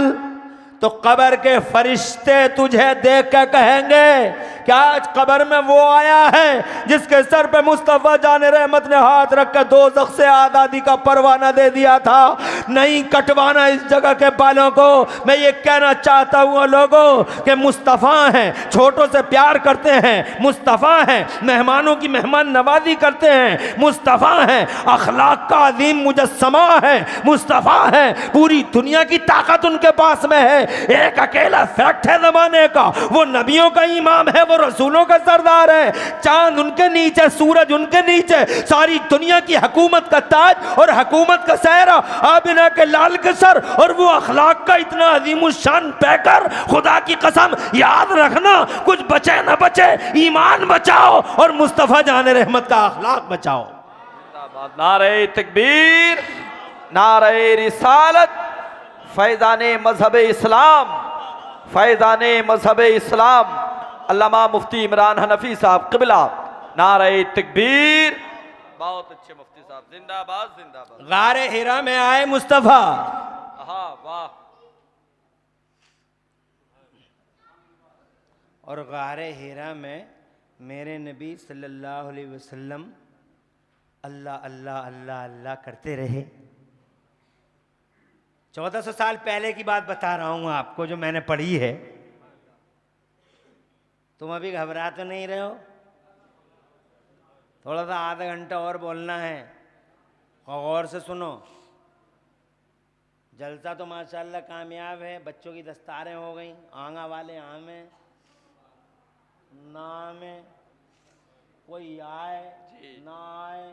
तो कब्र के फरिश्ते तुझे देख के कहेंगे क्या आज कब्र में वो आया है जिसके सर पे मुस्तफा जाने रहमत ने हाथ रख कर दोज़ख से आज़ादी का परवाना दे दिया था। नहीं कटवाना इस जगह के बालों को। मैं ये कहना चाहता हूँ लोगों कि मुस्तफा हैं, छोटों से प्यार करते हैं, मुस्तफा हैं, मेहमानों की मेहमान नवाजी करते हैं, मुस्तफा हैं, अखलाक का अजीम मुजस्समा है, मुस्तफा हैं, पूरी दुनिया की ताकत उनके पास में है। एक अकेला फैक्ट है जमाने का, वो नबियों का इमाम है, वो रसूलों का सरदार है। चांद उनके नीचे, सूरज उनके नीचे, सारी दुनिया की हुकूमत का ताज और हुकूमत का सहरा आबिना के लाल के सर, और वो अखलाक का इतना अजीम शान पैकर। खुदा की कसम याद रखना, कुछ बचे न बचे, ईमान बचाओ और मुस्तफा जाने रहमत का अखलाक बचाओ। नारे तकबीर, नारे रिसालत, फैज़ाने मजहब इस्लाम, फैज़ाने मजहब इस्लाम अल्लामा मुफ्ती इमरान हनफी साहब क़िबला, नारे तकबीर। बहुत अच्छे मुफ्ती साहब, जिंदाबाद जिंदाबाद। गारे हिरा में आए मुस्तफा, वाह। और गारे हिरा में मेरे नबी सल्लल्लाहु अलैहि वसल्लम अल्लाह अल्लाह अल्लाह अल्लाह करते रहे। 1400 साल पहले की बात बता रहा हूं आपको, जो मैंने पढ़ी है। तुम अभी घबरा तो नहीं रहे हो? थोड़ा सा आधा घंटा और बोलना है, गौर से सुनो। जलसा तो माशाल्लाह कामयाब है, बच्चों की दस्तारें हो गई, आंगा वाले आमे ना में, कोई आए ना आए,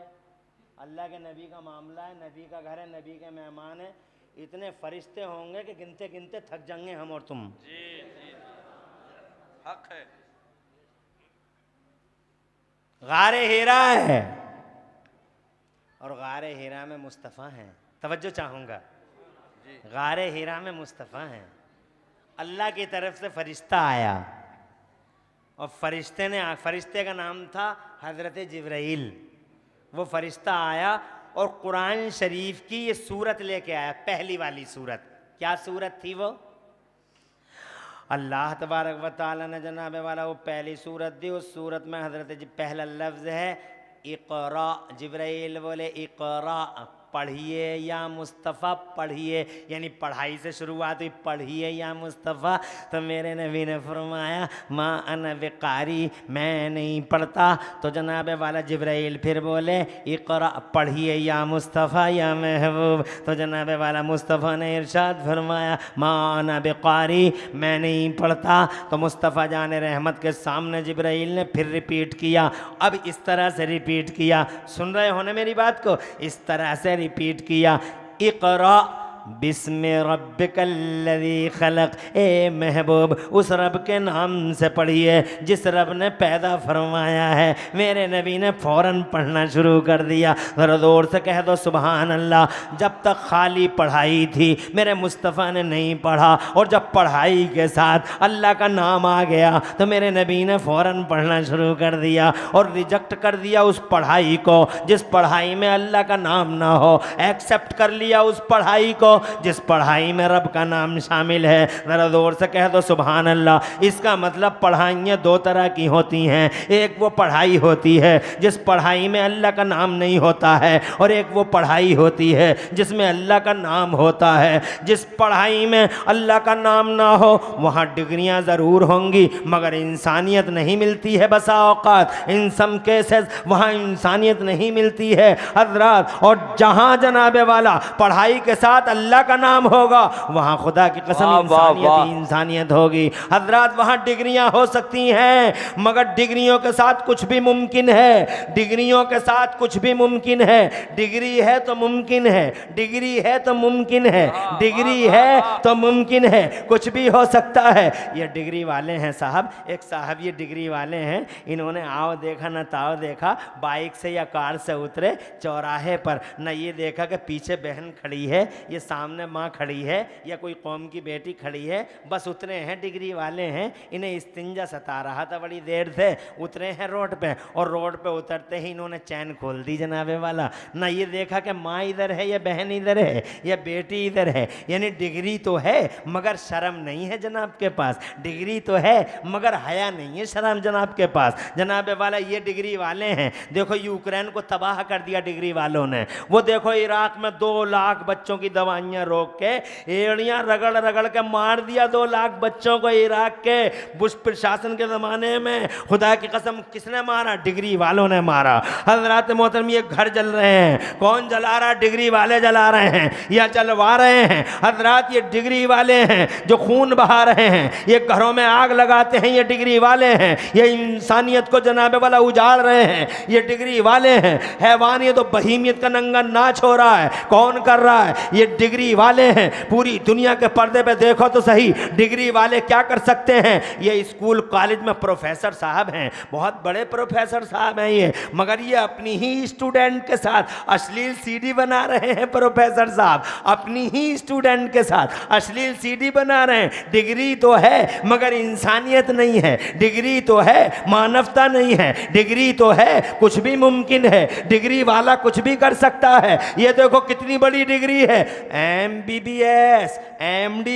अल्लाह के नबी का मामला है, नबी का घर है, नबी के मेहमान है। इतने फरिश्ते होंगे कि गिनते गिनते थक जाएंगे हम और तुम। जी जी, हक है। गारे हिरा है और गारे हिरा में मुस्तफ़ा हैं। तवज्जो चाहूँगा, गारे हिरा में मुस्तफ़ा हैं। अल्लाह की तरफ से फरिश्ता आया और फरिश्ते का नाम था हज़रत जिब्राइल। वो फरिश्ता आया और कुरान शरीफ की ये सूरत लेके आया, पहली वाली सूरत। क्या सूरत थी वो? अल्लाह तबारक व तआला ने जनाबे वाला वो पहली सूरत दी। उस सूरत में हज़रत पहला लफ्ज़ है इक़रा। जिब्राइल बोले इक़रा, पढ़िए या मुस्तफ़ा पढ़िए, यानी पढ़ाई से शुरुआत हुई, पढ़िए या मुस्तफ़ा। तो मेरे नबी ने फरमाया माँ अना बिकारी, मैं नहीं पढ़ता। तो जनाब वाला जिब्राइल फिर बोले इक़रा, पढ़िए या मुस्तफ़ा या महबूब। तो जनाब वाला मुस्तफ़ा ने इरशाद फरमाया माँ अना बिकारी, मैं नहीं पढ़ता। तो मुस्तफ़ा जाने रहमत के सामने जिब्राइल ने फिर रिपीट किया। अब इस तरह से रिपीट किया, सुन रहे हो ना मेरी बात को? इस तरह से रिपीट किया इक़रा बिस्मि रब्बिकल्लज़ी खलक़। ए महबूब, उस रब के नाम से पढ़िए जिस रब ने पैदा फरमाया है। मेरे नबी ने फ़ौरन पढ़ना शुरू कर दिया। ज़रा ज़ोर से कह दो सुबहान अल्लाह। जब तक खाली पढ़ाई थी मेरे मुस्तफ़ा ने नहीं पढ़ा, और जब पढ़ाई के साथ अल्लाह का नाम आ गया तो मेरे नबी ने फ़ौरन पढ़ना शुरू कर दिया और रिजेक्ट कर दिया उस पढ़ाई को जिस पढ़ाई में अल्लाह का नाम ना हो। एक्सेप्ट कर लिया उस पढ़ाई को जिस पढ़ाई में रब का नाम शामिल है, ज़रा ज़ोर से कह दो सुभान अल्लाह। इसका मतलब पढ़ाइयाँ दो तरह की होती हैं, एक वो पढ़ाई होती है जिस पढ़ाई में अल्लाह का नाम नहीं होता है, और एक वो पढ़ाई होती है जिसमें अल्लाह का नाम होता है। जिस पढ़ाई में अल्लाह का नाम ना हो वहाँ डिग्रियाँ ज़रूर होंगी मगर इंसानियत नहीं मिलती है। बसा औकात इन सम केसेस वहाँ इंसानियत नहीं मिलती है हजरात। और जहाँ जनाबे वाला पढ़ाई के साथ अल्लाह का नाम होगा वहाँ खुदा की कसम इंसानियत ही इंसानियत होगी हजरात। वहाँ डिग्रियाँ हो सकती हैं मगर डिग्रियों के साथ कुछ भी मुमकिन है, डिग्रियों के साथ कुछ भी मुमकिन है। डिग्री है तो मुमकिन है, डिग्री है तो मुमकिन है, डिग्री है तो मुमकिन है, कुछ भी हो सकता है। ये डिग्री वाले हैं साहब, एक साहब ये डिग्री वाले हैं, इन्होंने आओ देखा न ताओ देखा, बाइक से या कार से उतरे चौराहे पर, न ये देखा कि पीछे बहन खड़ी है, ये सामने माँ खड़ी है या कोई कौम की बेटी खड़ी है, बस उतरे हैं। डिग्री वाले हैं, इन्हें इस्तिंजा सता रहा था बड़ी देर से, उतरे हैं रोड पे और रोड पे उतरते ही इन्होंने चैन खोल दी जनाबे वाला। ना ये देखा कि माँ इधर है या बहन इधर है या बेटी इधर है। यानी डिग्री तो है मगर शर्म नहीं है जनाब के पास, डिग्री तो है मगर हया नहीं है शर्म जनाब के पास। जनाबे वाला ये डिग्री वाले हैं। देखो यूक्रेन को तबाह कर दिया डिग्री वालों ने। वो देखो इराक में 2 लाख बच्चों की दवाइयाँ रोक के एड़ियाँ रगड़ रगड़ के मार दिया 2 लाख बच्चों को इराक के बुश प्रशासन के ज़माने में। खुदा की कसम किसने मारा? डिग्री वालों ने मारा। हज़रात मोहतरम ये घर जल रहे हैं, कौन जला रहा? डिग्री वाले जला रहे हैं या जलवा रहे हैं। हज़रात ये डिग्री वाले हैं जो खून बहा रहे हैं, ये घरों में आग लगाते हैं, ये डिग्री वाले हैं। ये इंसानियत को जनाबे वाला उजाड़ रहे हैं, ये डिग्री वाले हैं। हैवानियत तो बहीमियत का नंगा नाच हो रहा है, कौन कर रहा है? ये डिग्री वाले हैं। पूरी दुनिया के पर्दे पे देखो तो सही, डिग्री वाले क्या कर सकते हैं? ये स्कूल कॉलेज में प्रोफेसर साहब हैं, बहुत बड़े प्रोफेसर साहब हैं ये, मगर ये अपनी ही स्टूडेंट के साथ अश्लील सीडी बना रहे हैं। प्रोफेसर साहब अपनी ही स्टूडेंट के साथ अश्लील सीडी बना रहे हैं। डिग्री तो है मगर इंसानियत नहीं है, डिग्री तो है मानवता नहीं है, डिग्री तो है कुछ भी मुमकिन है, डिग्री वाला कुछ भी कर सकता है। ये देखो कितनी बड़ी डिग्री है, MBBS MD,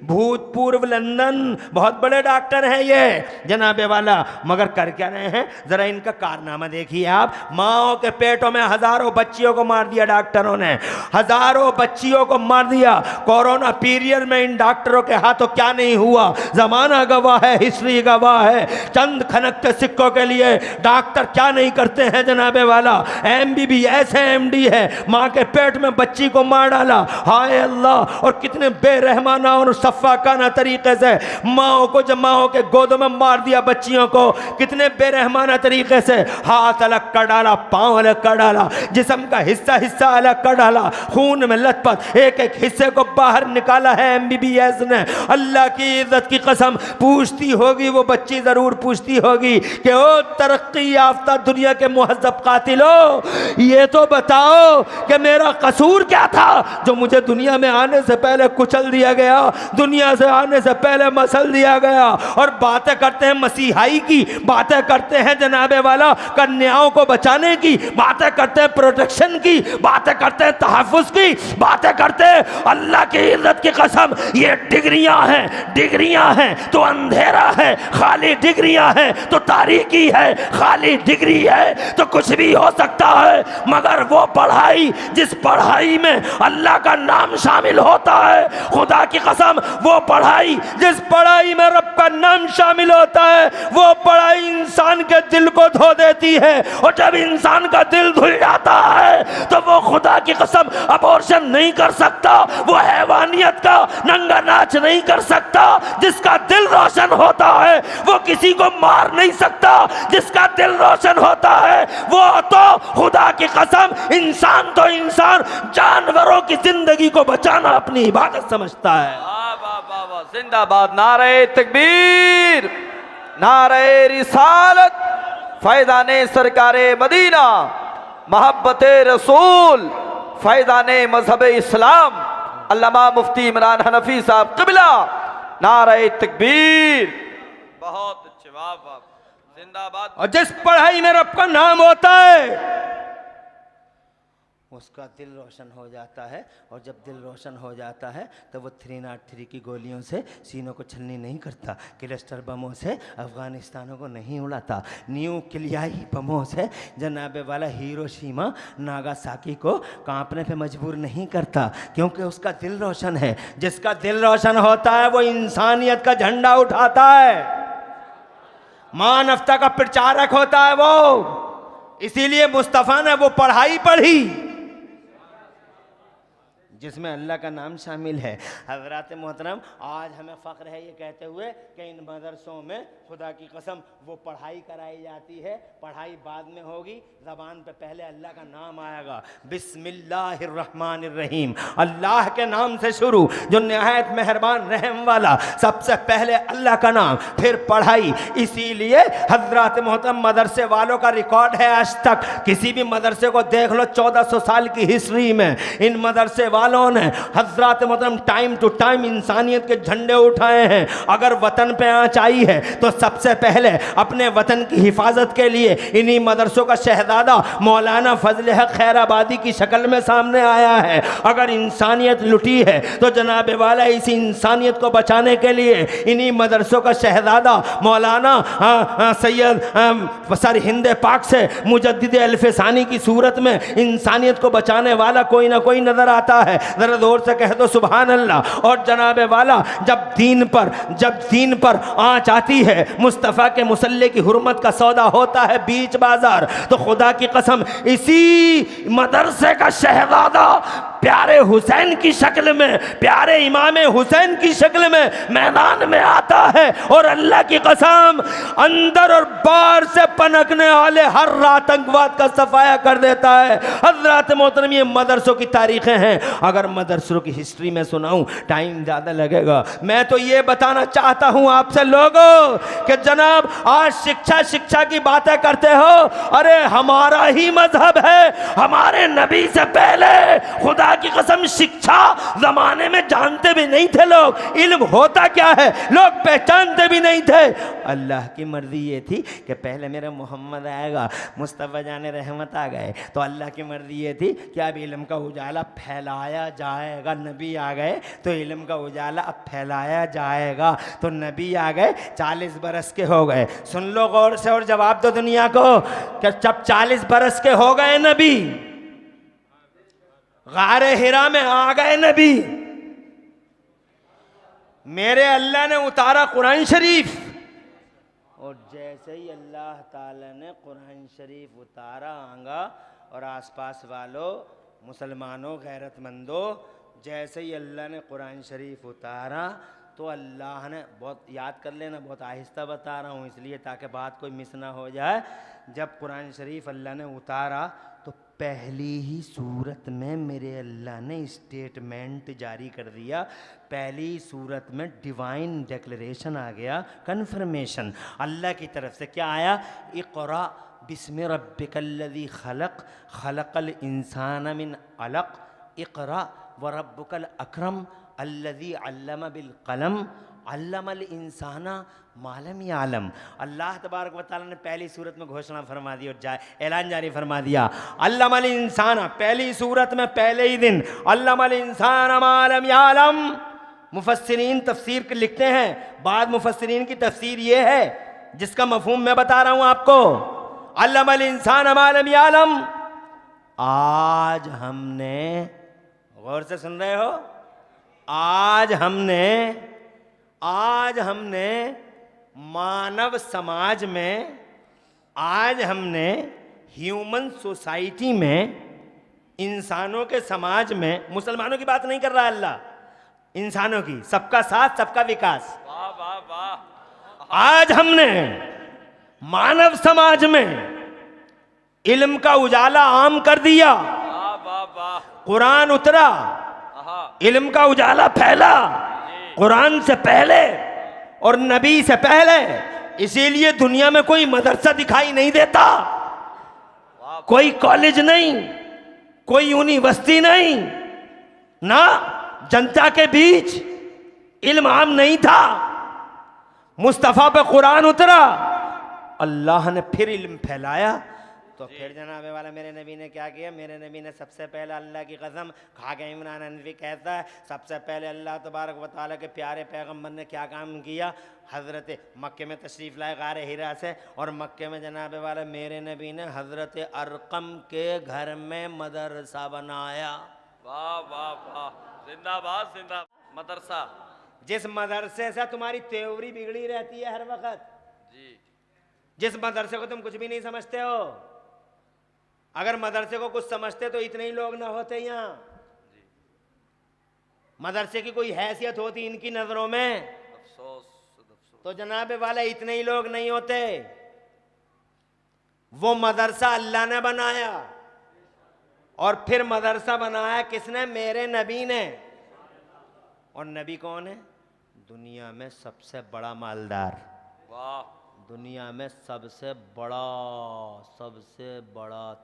भूतपूर्व लंदन, बहुत बड़े डॉक्टर हैं ये जनाबे वाला, मगर कर क्या रहे हैं? जरा इनका कारनामा देखिए आप। माओ के पेटों में हजारों बच्चियों को मार दिया डॉक्टरों ने, हजारों बच्चियों को मार दिया। कोरोना पीरियड में इन डॉक्टरों के हाथों क्या नहीं हुआ, जमाना गवाह है, हिस्ट्री गवाह है। चंद खनक के सिक्कों के लिए डॉक्टर क्या नहीं करते हैं जनाबे वाला। MBBS है, MD है, माँ के पेट में बच्ची को मार डाला। हाय अल्लाह, और कितने बेरहमाना और सफ़ाकाना तरीके से माओ को, जब माओ के गोदों में मार दिया बच्चियों को, कितने बेरहमाना तरीके से हाथ अलग कर डाला, पांव अलग कर डाला, जिस्म का हिस्सा हिस्सा अलग कर डाला, खून में लथपथ एक एक हिस्से को बाहर निकाला है MBBS ने। अल्लाह की इज्जत की कसम पूछती होगी वो बच्ची, जरूर पूछती होगी कि ओ तरक्की याफ्ता दुनिया के मुहज्जब कातिलो, ये तो बताओ कि मेरा कसूर क्या था जो मुझे दुनिया में आने से पहले कुचल दिया गया, दुनिया से आने से पहले मसल दिया गया। और बातें करते हैं मसीहाई की, बातें करते हैं जनाबे वाला कन्याओं को बचाने की, बातें करते हैं प्रोटेक्शन की, बातें करते हैं तहफ़्फ़ुज़ की, बातें करते हैं। अल्लाह की इज्जत की कसम ये डिग्रियां हैं, डिग्रियां हैं तो अंधेरा है, खाली डिग्रियां हैं तो तारीकी है, खाली डिग्री है तो कुछ भी हो सकता है। मगर वो पढ़ाई जिस पढ़ाई में अल्लाह का नाम शामिल होता है, खुदा की कसम वो पढ़ाई जिस पढ़ाई में रब का नाम शामिल होता है, वो पढ़ाई इंसान के दिल को धो देती है। और जब इंसान का दिल धुल जाता है तो वो खुदा की कसम अबॉर्शन नहीं कर सकता, वो हैवानियत का नंगा नाच नहीं कर सकता। जिसका दिल रोशन होता है वो किसी को मार नहीं सकता, जिसका दिल रोशन होता है वो तो खुदा की कसम इंसान तो इंसान, जानवरों की जिंदगी को बचाना अपनी इबादत समझता है। जिंदाबाद, नारे तकबीर, नारे रिसालत, फैज़ाने सरकारे मदीना, मोहब्बते रसूल, फैज़ाने मजहब इस्लाम, अल्लामा मुफ्ती इमरान हनफी साहब क़िबला, नारे तकबीर। बहुत अच्छे, वाह वाह, जिंदाबाद। और जिस पढ़ाई में रब का नाम होता है उसका दिल रोशन हो जाता है। और जब दिल रोशन हो जाता है तो वो 303 की गोलियों से सीनों को छलनी नहीं करता, क्लस्टर बमों से अफ़गानिस्तानों को नहीं उड़ाता, न्यूक्लियाई बमों से जनाब वाला हिरोशिमा नागासाकी को कांपने पे मजबूर नहीं करता, क्योंकि उसका दिल रोशन है। जिसका दिल रोशन होता है वो इंसानियत का झंडा उठाता है, मानवता का प्रचारक होता है वो। इसीलिए मुस्तफ़ा ने वो पढ़ाई पढ़ी जिसमें अल्लाह का नाम शामिल है। हज़रात मोहतरम, आज हमें फ़ख्र है ये कहते हुए कि इन मदरसों में खुदा की कसम वो पढ़ाई कराई जाती है। पढ़ाई बाद में होगी, ज़बान पे पहले अल्लाह का नाम आएगा। बिस्मिल्लाहिर्रहमानिर्रहीम, अल्लाह के नाम से शुरू, जो निहायत मेहरबान रहम वाला। सबसे पहले अल्लाह का नाम, फिर पढ़ाई। इसीलिए हज़रात मोहतरम, मदरसे वालों का रिकॉर्ड है आज तक। किसी भी मदरसे को देख लो, 1400 साल की हिस्ट्री में इन मदरसे वालों ने हज़रात मोहतरम टाइम टू टाइम इंसानियत के झंडे उठाए हैं। अगर वतन पे आँच आई है तो सबसे पहले अपने वतन की हिफाजत के लिए इन्हीं मदरसों का शहजादा मौलाना फजल हक खैराबादी की शक्ल में सामने आया है। अगर इंसानियत लुटी है तो जनाब वाला इसी इंसानियत को बचाने के लिए इन्हीं मदरसों का शहजादा मौलाना सैयद सर हिंद पाक से मुजद्दिद अल्फसानी की सूरत में इंसानियत को बचाने वाला कोई ना कोई नजर आता है। जरा जोर से कह दो सुभान अल्लाह। और जनाब वाला, जब दीन पर आँच आती है, मुस्तफ़ा के मुसल्ले की हुर्मत का सौदा होता है बीच बाजार, तो खुदा की कसम इसी मदरसे का शहजादा प्यारे हुसैन की शक्ल में, प्यारे इमाम हुसैन की शक्ल में मैदान में आता है और अल्लाह की कसम अंदर और बाहर से पनकने वाले हर आतंकवाद का सफाया कर देता है। हज़रात मोहतरम, ये मदरसों की तारीखें हैं। अगर मदरसों की हिस्ट्री में सुनाऊं टाइम ज़्यादा लगेगा। मैं तो ये बताना चाहता हूं आपसे लोगों कि जनाब, आज शिक्षा की बातें करते हो, अरे हमारा ही मजहब है। हमारे नबी से पहले खुदा की कसम शिक्षा जमाने में जानते भी नहीं थे लोग। इल्म होता क्या है लोग पहचानते भी नहीं थे। अल्लाह की मर्जी ये थी कि पहले मेरा मोहम्मद आएगा, मुस्तफ़ा जाने रहमत आ गए, तो अल्लाह की मर्जी ये थी कि अब इल्म का उजाला फैलाया जाएगा। नबी आ गए तो इल्म का उजाला अब फैलाया जाएगा। तो नबी आ गए, 40 बरस के हो गए। सुन लो गौर से और जवाब दो दुनिया को कि जब 40 बरस के हो गए नबी, गारे हिरा में आ गए नबी, मेरे अल्लाह ने उतारा कुरान शरीफ, और जैसे ही अल्लाह ताला ने कुरान शरीफ उतारा आंगा और आसपास वालों मुसलमानों गैरतमंदों, जैसे ही अल्लाह ने कुरान शरीफ उतारा तो अल्लाह ने, बहुत याद कर लेना, बहुत आहिस्ता बता रहा हूँ इसलिए ताकि बात कोई मिस ना हो जाए। जब कुरान शरीफ अल्लाह ने उतारा तो पहली ही सूरत में मेरे अल्लाह ने स्टेटमेंट जारी कर दिया। पहली सूरत में डिवाइन डिक्लेरेशन आ गया, कन्फर्मेशन अल्लाह की तरफ से। क्या आया? इक़रा बिस्मि रब्बिकल्लज़ी खलक़ खलक़ल इंसान मिन अलक़ इक़रा व रब्बुकल अकरम अल्लज़ी अल्लम बिल कलम अल्लमल इंसाना मालम यालम। अल्लाह तबारक व तआला ने पहली सूरत में घोषणा फरमा दी और ऐलान जारी फरमा दिया, अल्लमल इंसाना, पहली सूरत में पहले ही दिन अल्लमल इंसाना मालम यालम। मुफस्सिरीन तफसीर के लिखते हैं, बाद मुफस्सिरीन की तफसीर ये है जिसका मफहूम मैं बता रहा हूं आपको। अल्लमल इंसाना मालम यालम, आज हमने, गौर से सुन रहे हो, आज हमने मानव समाज में, आज हमने ह्यूमन सोसाइटी में, इंसानों के समाज में, मुसलमानों की बात नहीं कर रहा अल्लाह, इंसानों की, सबका साथ सबका विकास। वाह वाह वाह। आज हमने मानव समाज में इल्म का उजाला आम कर दिया। वाह वाह वाह। कुरान उतरा, इल्म का उजाला फैला कुरान से पहले और नबी से पहले। इसीलिए दुनिया में कोई मदरसा दिखाई नहीं देता, कोई कॉलेज नहीं, कोई यूनिवर्सिटी नहीं, ना जनता के बीच इल्म आम नहीं था। मुस्तफ़ा पे कुरान उतरा, अल्लाह ने फिर इल्म फैलाया, तो फिर जनाब वाला मेरे नबी ने क्या किया, मेरे नबी ने सबसे पहले अल्लाह की कसम खा के इमरान हनफी कहता है, सबसे पहले अल्लाह तबारक व तआला के प्यारे पैगम्बर ने क्या काम किया, हज़रत मक्के में तशरीफ़ लाए गार हिरा से, और मक्के में जनाब वाला मेरे नबी ने हज़रत अरकम के घर में मदरसा बनाया। वाह वाह वाह, जिंदाबाद जिंदाबाद मदरसा। जिस मदरसे से तुम्हारी त्योरी बिगड़ी रहती है हर वक्त, जी जिस मदरसे को तुम कुछ भी नहीं समझते हो, अगर मदरसे को कुछ समझते तो इतने ही लोग ना होते यहाँ। मदरसे की कोई हैसियत होती इनकी नजरों में अफसोस तो जनाब वाला इतने ही लोग नहीं होते। वो मदरसा अल्लाह ने बनाया, और फिर मदरसा बनाया किसने, मेरे नबी ने। और नबी कौन है, दुनिया में सबसे बड़ा मालदार, वाह, दुनिया में सबसे बड़ा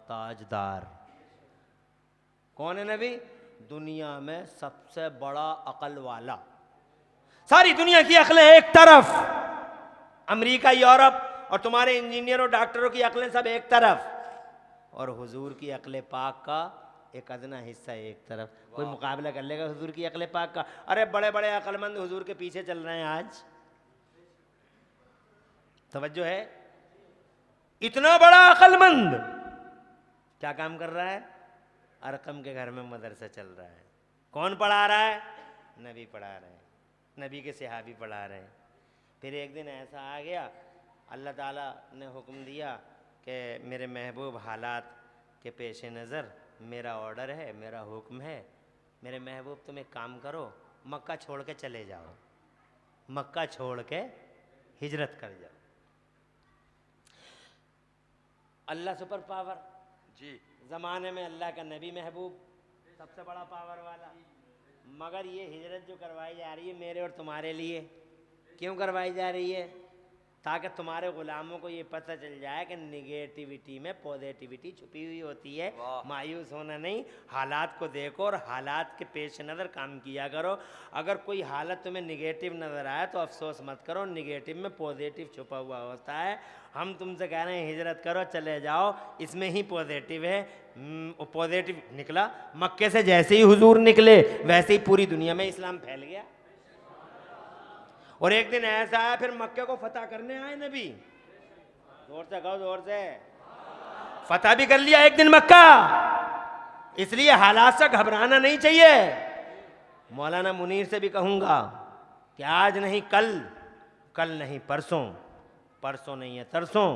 ताजदार। कौन है नबी, दुनिया में सबसे बड़ा अकल वाला। सारी दुनिया की अकलें एक तरफ, अमेरिका यूरोप और तुम्हारे इंजीनियरों डॉक्टरों की अकलें सब एक तरफ, और हुजूर की अकल पाक का एक अदना हिस्सा एक तरफ। कोई मुकाबला कर लेगा हुजूर की अकल पाक का? अरे बड़े बड़े अक्लमंद हुजूर के पीछे चल रहे हैं आज, तवज्जो है। इतना बड़ा अक्लमंद क्या काम कर रहा है, अरकम के घर में मदरसा चल रहा है। कौन पढ़ा रहा है, नबी पढ़ा रहे हैं, नबी के सहाबी पढ़ा रहे हैं। फिर एक दिन ऐसा आ गया, अल्लाह ताला ने हुक्म दिया कि मेरे महबूब हालात के पेश नज़र मेरा ऑर्डर है, मेरा हुक्म है, मेरे महबूब तुम एक काम करो, मक्का छोड़ के चले जाओ, मक्का छोड़ के हिजरत कर जाओ। अल्लाह सुपर पावर, जी ज़माने में अल्लाह का नबी महबूब सबसे बड़ा पावर वाला, मगर ये हिजरत जो करवाई जा रही है मेरे और तुम्हारे लिए, क्यों करवाई जा रही है, ताकि तुम्हारे गुलामों को ये पता चल जाए कि निगेटिविटी में पॉजिटिविटी छुपी हुई होती है। मायूस होना नहीं, हालात को देखो और हालात के पेश नज़र काम किया करो। अगर कोई हालत तुम्हें निगेटिव नज़र आए तो अफसोस मत करो, निगेटिव में पॉजिटिव छुपा हुआ होता है। हम तुमसे कह रहे हैं हिजरत करो, चले जाओ, इसमें ही पॉजिटिव है। पॉजिटिव निकला, मक्के से जैसे ही हुजूर निकले वैसे ही पूरी दुनिया में इस्लाम फैल गया। और एक दिन ऐसा है, फिर मक्के को फतह करने आए नबी, जोर से कहो, जोर से, फतह भी कर लिया एक दिन मक्का। इसलिए हालात से घबराना नहीं चाहिए। मौलाना मुनीर से भी कहूंगा कि आज नहीं कल, कल नहीं परसों, परसों नहीं है तरसों,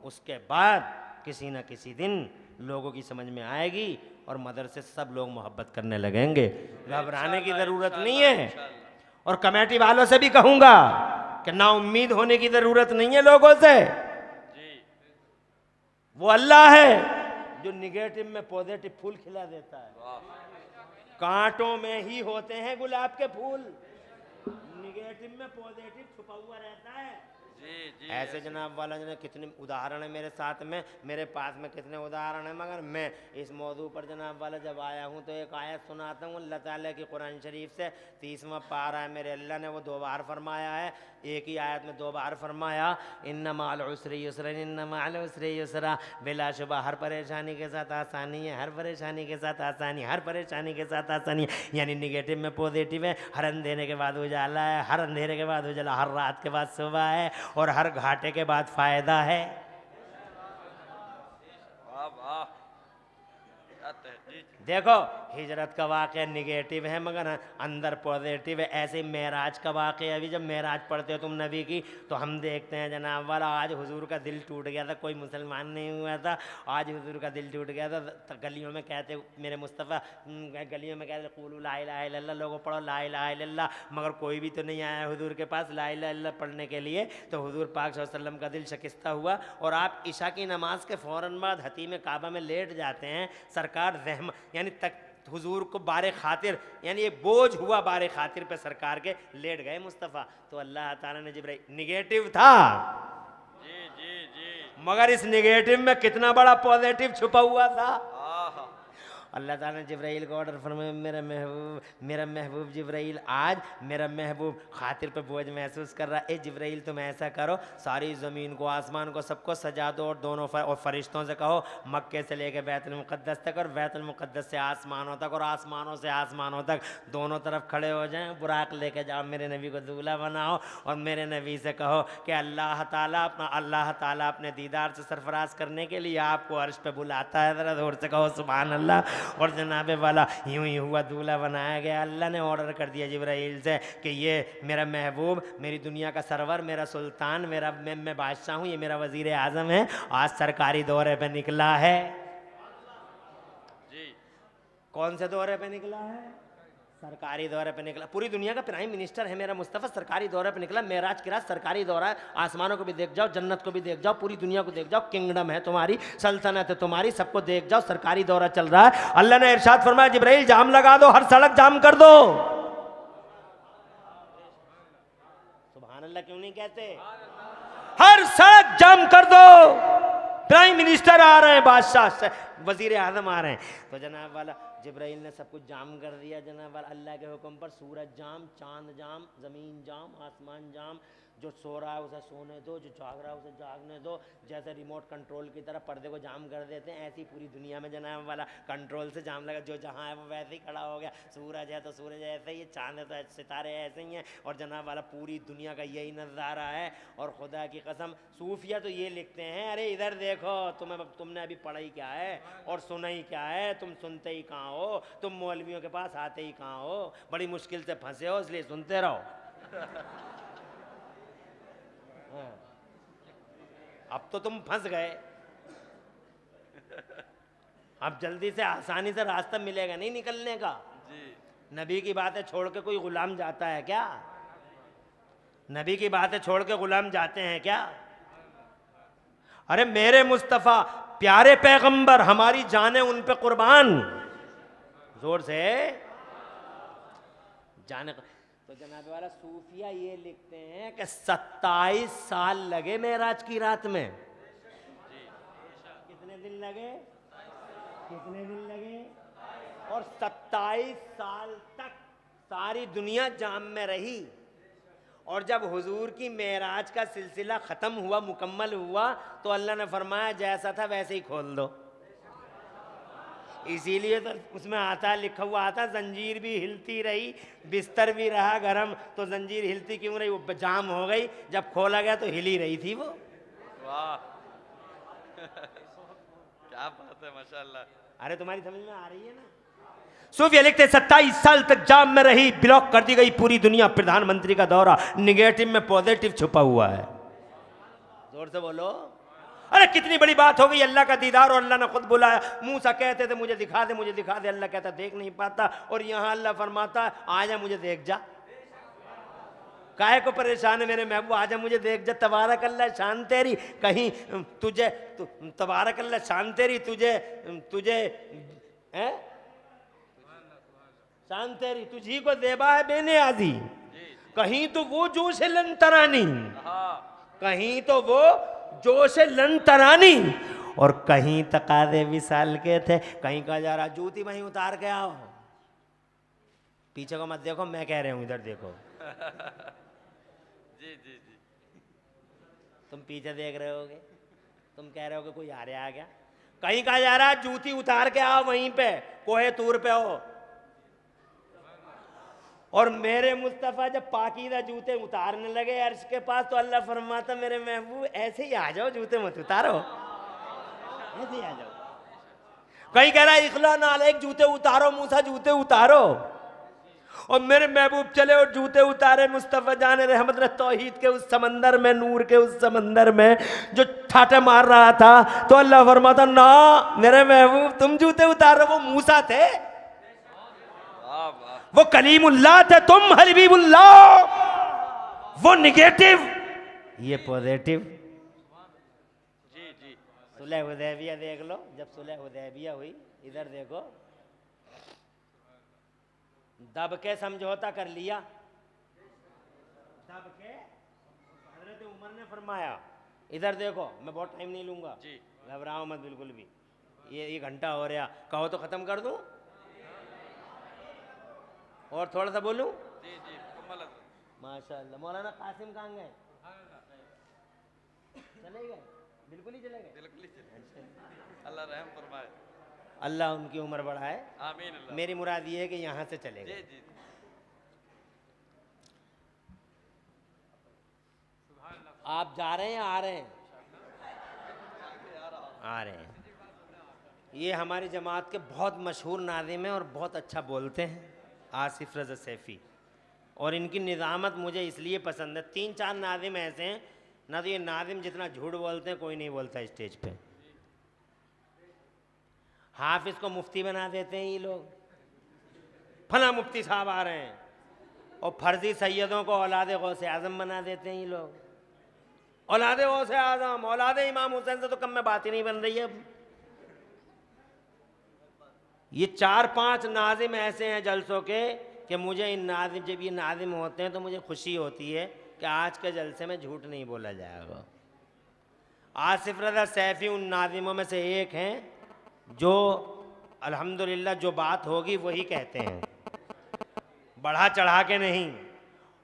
उसके बाद किसी न किसी दिन लोगों की समझ में आएगी और मदरसे सब लोग मोहब्बत करने लगेंगे। घबराने की ज़रूरत नहीं है। और कमेटी वालों से भी कहूंगा कि ना उम्मीद होने की जरूरत नहीं है लोगों से। वो अल्लाह है जो निगेटिव में पॉजिटिव फूल खिला देता है। कांटों में ही होते हैं गुलाब के फूल, निगेटिव में पॉजिटिव छुपा हुआ रहता है। ऐसे जनाब वाला ने कितने उदाहरण है मेरे साथ में, मेरे पास में कितने उदाहरण है, मगर मैं इस मौजू पर जनाब वाला जब आया हूँ तो एक आयत सुनाता हूँ अल्लाह ताला की कुरान शरीफ से। 30वां पारा है, मेरे अल्लाह ने वो 2 बार फरमाया है, एक ही आयत में 2 बार फरमाया, इन्ना माल उसरी युसरा, इन्ना माल उसरी युसरा। बिलाशुबा हर परेशानी के साथ आसानी है, हर परेशानी के साथ आसानी, हर परेशानी के साथ आसानी। यानी निगेटिव में पॉजिटिव है, हर अंधेरे के बाद उजाला है, हर अंधेरे के बाद उजाला, हर रात के बाद सुबह है, और हर घाटे के बाद फायदा है। देखो हिजरत का वाक़या निगेटिव है मगर अंदर पॉजिटिव है। ऐसे मेराज का वाक़या, अभी जब मेराज पढ़ते हो तुम नबी की तो हम देखते हैं जनाब वाला आज हुजूर का दिल टूट गया था, कोई मुसलमान नहीं हुआ था, आज हुजूर का दिल टूट गया था। तो गलियों में कहते मेरे मुस्तफ़ा, गलियों में कहते क़ुलू ला इलाहा इल्लल्लाह, लोगों पढ़ो ला इलाहा इल्लल्लाह, मगर कोई भी तो नहीं आया हुजूर के पास ला इलाहा इल्लल्लाह पढ़ने के लिए। तो हुजूर पाक सल्लल्लाहु अलैहि वसल्लम का दिल शिकस्ता हुआ और आप इशा की नमाज के फ़ौरन बाद हतीम काबा में लेट जाते हैं। सरकार रहम यानी तक हुजूर को बारे खातिर, यानी ये बोझ हुआ बारे खातिर पे सरकार के, लेट गए मुस्तफ़ा। तो अल्लाह ताला ने जिब्राइल, निगेटिव था जी जी जी, मगर इस निगेटिव में कितना बड़ा पॉजिटिव छुपा हुआ था। अल्लाह ताला ने जिब्राइल को ऑर्डर फरमाया, मेरा महबूब जिब्राइल आज मेरा महबूब खातिर पे बोझ महसूस कर रहा है। जिब्राइल तुम ऐसा करो, सारी ज़मीन को आसमान को सबको सजा दो और दोनों और फरिश्तों से कहो मक्के से लेके बैतुल मुक़द्दस तक और बैतुल मुक़द्दस से आसमानों तक और आसमानों से आसमानों तक दोनों तरफ खड़े हो जाएं, बुराक लेके जाओ, मेरे नबी को दूल्हा बनाओ और मेरे नबी से कहो कि अल्लाह ताला अपने दीदार से सरफराज करने के लिए आपको अर्श पे बुलाता है। ज़रा जोर से कहो सुभान अल्लाह। और जनाबे वाला यूं ही हुआ, दूल्हा बनाया गया। अल्लाह ने ऑर्डर कर दिया जिब्राइल से कि ये मेरा महबूब, मेरी दुनिया का सरवर, मेरा सुल्तान, मैं बादशाह हूँ, ये मेरा वज़ीर आज़म है, आज सरकारी दौरे पे निकला है। जी। कौन से दौरे पे निकला है? सरकारी दौरे पे निकला। पूरी दुनिया का प्राइम मिनिस्टर है मेरा मुस्तफ़ा, सरकारी दौरे पे निकला। मेराज की रात सरकारी दौरा है। आसमानों को भी देख जाओ, जन्नत को भी देख जाओ, पूरी दुनिया को देख जाओ, किंगडम है तुम्हारी, सल्तनत है तुम्हारी, सबको देख जाओ, सरकारी दौरा चल रहा है। अल्लाह ने इरशाद फरमाया जिब्राइल जाम लगा दो, हर सड़क जाम कर दो। सुभान अल्लाह क्यों नहीं कहते? हर सड़क जाम कर दो। प्राइम मिनिस्टर आ रहे हैं, बादशाह वजीर आजम आ रहे हैं। तो जनाब वाला जिब्राइल ने सब कुछ जाम कर दिया। जनाब वाला अल्लाह के हुक्म पर सूरज जाम, चांद जाम, ज़मीन जाम, आसमान जाम। जो सो रहा है उसे सोने दो, जो जाग रहा है उसे जागने दो। जैसे रिमोट कंट्रोल की तरह पर्दे को जाम कर देते हैं, ऐसी पूरी दुनिया में जनाब वाला कंट्रोल से जाम लगा। जो जहाँ है वो वैसे ही खड़ा हो गया। सूरज है तो सूरज ऐसे ही है, चांद है तो सितारे ऐसे ही हैं। और जनाब वाला पूरी दुनिया का यही नज़ारा है। और खुदा की कसम सूफिया तो ये लिखते हैं, अरे इधर देखो, तुमने अभी पढ़ा ही क्या है और सुना ही क्या है, तुम सुनते ही कहाँ हो, तुम मौलवियों के पास आते ही कहाँ हो, बड़ी मुश्किल से फंसे हो, इसलिए सुनते रहो। अब तो तुम फंस गए, अब जल्दी से आसानी से रास्ता मिलेगा नहीं निकलने का। जी। नबी की बातें छोड़ के कोई गुलाम जाता है क्या? नबी की बातें छोड़ के गुलाम जाते हैं क्या? अरे मेरे मुस्तफ़ा प्यारे पैगंबर, हमारी जाने उन पे कुर्बान। जोर से जाने। तो जनाब वाला सूफिया ये लिखते हैं कि 27 साल लगे मेराज की रात में। कितने दिन लगे? कितने दिन लगे? और 27 साल तक सारी दुनिया जाम में रही। और जब हुजूर की मेराज का सिलसिला ख़त्म हुआ, मुकम्मल हुआ, तो अल्लाह ने फरमाया जैसा था वैसे ही खोल दो। इसीलिए तो उसमें आता, लिखा हुआ आता, जंजीर भी हिलती रही, बिस्तर भी रहा गरम। तो जंजीर हिलती क्यों रही? वो जाम हो गई, जब खोला गया तो हिली रही थी वो। वाह क्या बात है, माशाल्लाह। अरे तुम्हारी समझ में आ रही है ना? सूफिया लिखते 27 साल तक जाम में रही, ब्लॉक कर दी गई पूरी दुनिया। प्रधानमंत्री का दौरा, निगेटिव में पॉजिटिव छुपा हुआ है। जोर से बोलो। अरे कितनी बड़ी बात हो गई, अल्लाह का दीदार, और अल्लाह ने खुद बुलाया। मूसा कहते थे मुझे दिखा दे, मुझे दिखा दे, अल्लाह कहता देख नहीं पाता। और यहाँ अल्लाह फरमाता आजा मुझे देख जा। काहे को परेशान है मेरे महबूब, आजा मुझे देख जा। तबारक अल्लाह शान तेरी, कहीं तुझे तबारक अल्लाह शान तेरी, तुझे है शान तेरी, तुझी को देबा है बेनियाजी। कहीं तो वो जोश लन तरानी, कहीं तो वो जोश लन तरानी, और कहीं तकादे विसाल के थे। कहीं का जा रहा जूती वहीं उतार के आओ। पीछे को मत देखो, मैं कह रहा हूं, इधर देखो। जी जी जी। तुम पीछे देख रहे होगे, तुम कह रहे होगे कोई आ गया। कहीं का जा रहा जूती उतार के आओ, वहीं पे कोहे तूर पे हो। और मेरे मुस्तफ़ा जब पाकीज़ा जूते उतारने लगे अर्श के पास, तो अल्लाह फरमाता मेरे महबूब ऐसे ही आ जाओ, जूते मत उतारो, ऐसे ही आ जाओ। कहीं कह रहा है इखला नालेक जूते उतारो, मूसा जूते उतारो। और मेरे महबूब चले और जूते उतारे। मुस्तफ़ा जाने रहमत ने तौहीद के उस समंदर में, नूर के उस समंदर में जो ठाटे मार रहा था, तो अल्लाह फरमाता ना मेरे महबूब तुम जूते उतारो, वो मूसा थे, वो कलीमुल्लाह थे, तुम हबीबुल्लाह। वो निगेटिव, ये पॉजिटिव। जी जी। सुलह हुदैबिया देख लो, जब सुलह हुदैबिया हुई, इधर देखो, दब के समझौता कर लिया। दब के हजरत उमर ने फरमाया, इधर देखो, मैं बहुत टाइम नहीं लूंगा, जी। घबराओ मत बिल्कुल भी। ये घंटा हो रहा, कहो तो ख़त्म कर दूँ और थोड़ा सा बोलूँ? जी जी मुकम्मल। माशाअल्लाह। मौलाना कासिम कहाँ गए? चले गए? बिल्कुल ही चले गए? बिल्कुल ही चले। अल्लाह रहम फरमाए। अल्लाह उनकी उम्र बढ़ाए। आमीन अल्लाह। मेरी मुराद ये है कि यहाँ से चले जी गए। जी आप जा रहे हैं या आ रहे हैं? आ रहे हैं। ये हमारी जमात के बहुत मशहूर नाज़िम हैं और बहुत अच्छा बोलते हैं, आसिफ रज़ा सैफ़ी। और इनकी निज़ामत मुझे इसलिए पसंद है। 3-4 नाज़िम ऐसे हैं ना, तो ये नाज़िम जितना झूठ बोलते हैं कोई नहीं बोलता स्टेज पे। हाफिज़ को मुफ्ती बना देते हैं ये लोग, फला मुफ्ती साहब आ रहे हैं। और फर्जी सैयदों को औलाद गौसे आज़म बना देते हैं ये लोग। औलाद गौसे आज़म, औलाद इमाम हुसैन से तो कम में बात ही नहीं बन रही है अब। ये 4-5 नाज़िम ऐसे हैं जलसों के कि मुझे इन नाज़िम, जब ये नाज़िम होते हैं तो मुझे खुशी होती है कि आज के जलसे में झूठ नहीं बोला जाएगा। आसिफ रज़ा सैफ़ी उन नाज़िमों में से एक हैं जो अल्हम्दुलिल्लाह जो बात होगी वही कहते हैं, बढ़ा चढ़ा के नहीं।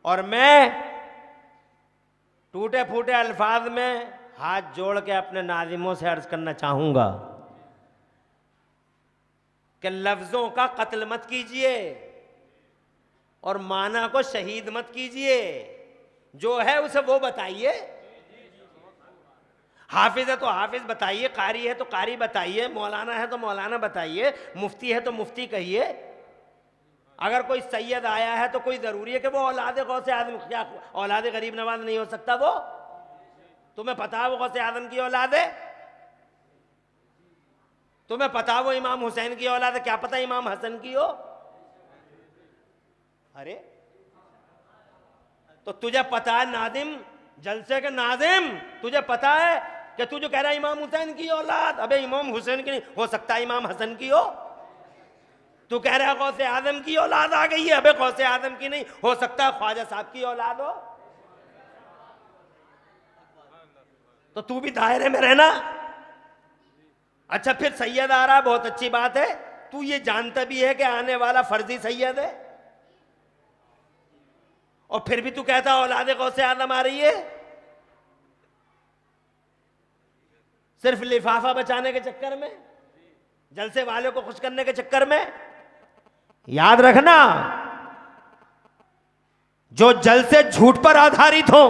और मैं टूटे फूटे अल्फाज में हाथ जोड़ के अपने नाज़िमों से अर्ज़ करना चाहूँगा कि लफ्ज़ों का कत्ल मत कीजिए और माना को शहीद मत कीजिए। जो है उसे वो बताइए। हाफिज है तो हाफिज बताइए, कारी है तो कारी बताइए, मौलाना है तो मौलाना बताइए, मुफ्ती है तो मुफ्ती कहिए। अगर कोई सैयद आया है तो कोई ज़रूरी है कि वो औलाद गौसे आज़म, क्या औलाद गरीब नवाज नहीं हो सकता? वो तुम्हें पता है वो गौसे आज़म की औलाद है? तुम्हें पता वो इमाम हुसैन की औलाद है? क्या पता इमाम हसन की हो? अरे तो तुझे पता है नादिम, जलसे के नाजिम, तुझे पता है कि तू जो कह रहा है इमाम हुसैन की औलाद, अबे इमाम हुसैन की नहीं हो सकता, इमाम हसन की हो। तू कह रहा है गौसे आज़म की औलाद आ गई है, अबे गौसे आज़म की नहीं हो सकता, ख्वाजा साहब की औलाद हो। तो तू भी दायरे में रहना। अच्छा फिर सैयद आ रहा, बहुत अच्छी बात है। तू ये जानता भी है कि आने वाला फर्जी सैयद है, और फिर भी तू कहता औलाद गौसे आज़म आ रही है। सिर्फ लिफाफा बचाने के चक्कर में, जलसे वाले को खुश करने के चक्कर में। याद रखना, जो जलसे झूठ पर आधारित हो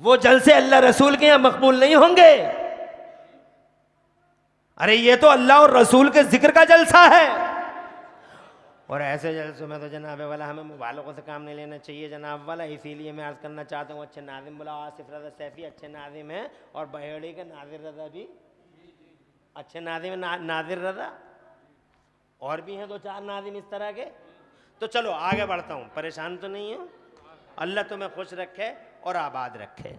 वो जलसे अल्लाह रसूल के यहां मकबूल नहीं होंगे। अरे ये तो अल्लाह और रसूल के जिक्र का जलसा है, और ऐसे जलसों में तो जनाब वाला हमें मुबालकों से काम नहीं लेना चाहिए जनाब वाला। इसीलिए मैं अर्ज करना चाहता हूँ, अच्छे नाज़िम बुलाओ। आसिफ रज़ा सैफ़ी अच्छे नाज़िम हैं, और बहेड़ी के नाज़िर रज़ा भी अच्छे नाज़िम, नाज़िर रज़ा और भी हैं 2-4 नाज़िम इस तरह के। तो चलो आगे बढ़ता हूँ, परेशान तो नहीं हो। अल्लाह तुम्हें खुश रखे और आबाद रखे।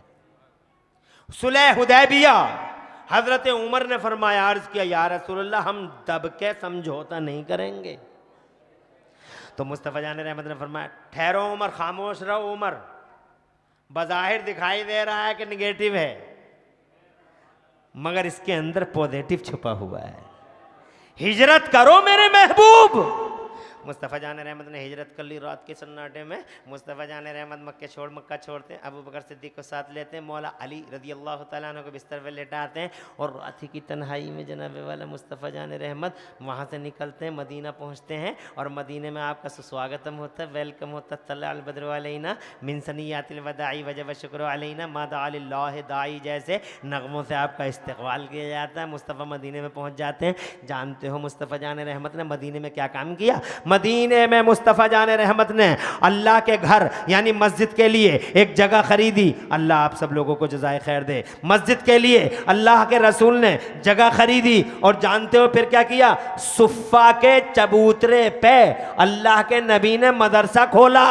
सुलह हुदैबिया, हज़रत उमर ने फरमाया, अर्ज़ किया या रसूलल्लाह हम दब के समझौता नहीं करेंगे। तो मुस्तफ़ा जान रहमत ने फरमाया, ठहरो उमर, खामोश रहो उमर, बज़ाहिर दिखाई दे रहा है कि निगेटिव है, मगर इसके अंदर पॉजिटिव छुपा हुआ है। हिजरत करो मेरे महबूब। मुस्तफ़ा जान रहमत ने हिजरत कर ली रात के सन्नाटे में। मुस्तफ़ा जान रहमत मक्का छोड़ते हैं, अबू बकर सिद्दीक़ को साथ लेते हैं, मौला अली रज़ी अल्लाह तआला अन्हु को बिस्तर पर लेटाते हैं, और रात की तन्हाई में जनाब वाला मुस्तफ़ा जान रहमत वहाँ से निकलते हैं, मदीना पहुँचते हैं, और मदीने में आपका सुस्वागतम होता है, वेलकम होता है। तल्ला अल बद्र अलैना मिन सनियातिल वदाई वजब शुक्र अलैना मा दा लिल्लाह दाई जैसे नगमों से आपका इस्तक़बाल किया जाता है। मुस्तफ़ा मदीने में पहुँच जाते हैं। जानते हो मुस्तफ़ा जान रहमत ने मदीने में क्या काम किया? मदीने में मुस्तफ़ा जान रहमत ने अल्लाह के घर यानी मस्जिद के लिए एक जगह खरीदी। अल्लाह आप सब लोगों को जज़ाए खैर दे। मस्जिद के लिए अल्लाह के रसूल ने जगह खरीदी, और जानते हो फिर क्या किया? सुफ़ा के चबूतरे पे अल्लाह के नबी ने मदरसा खोला।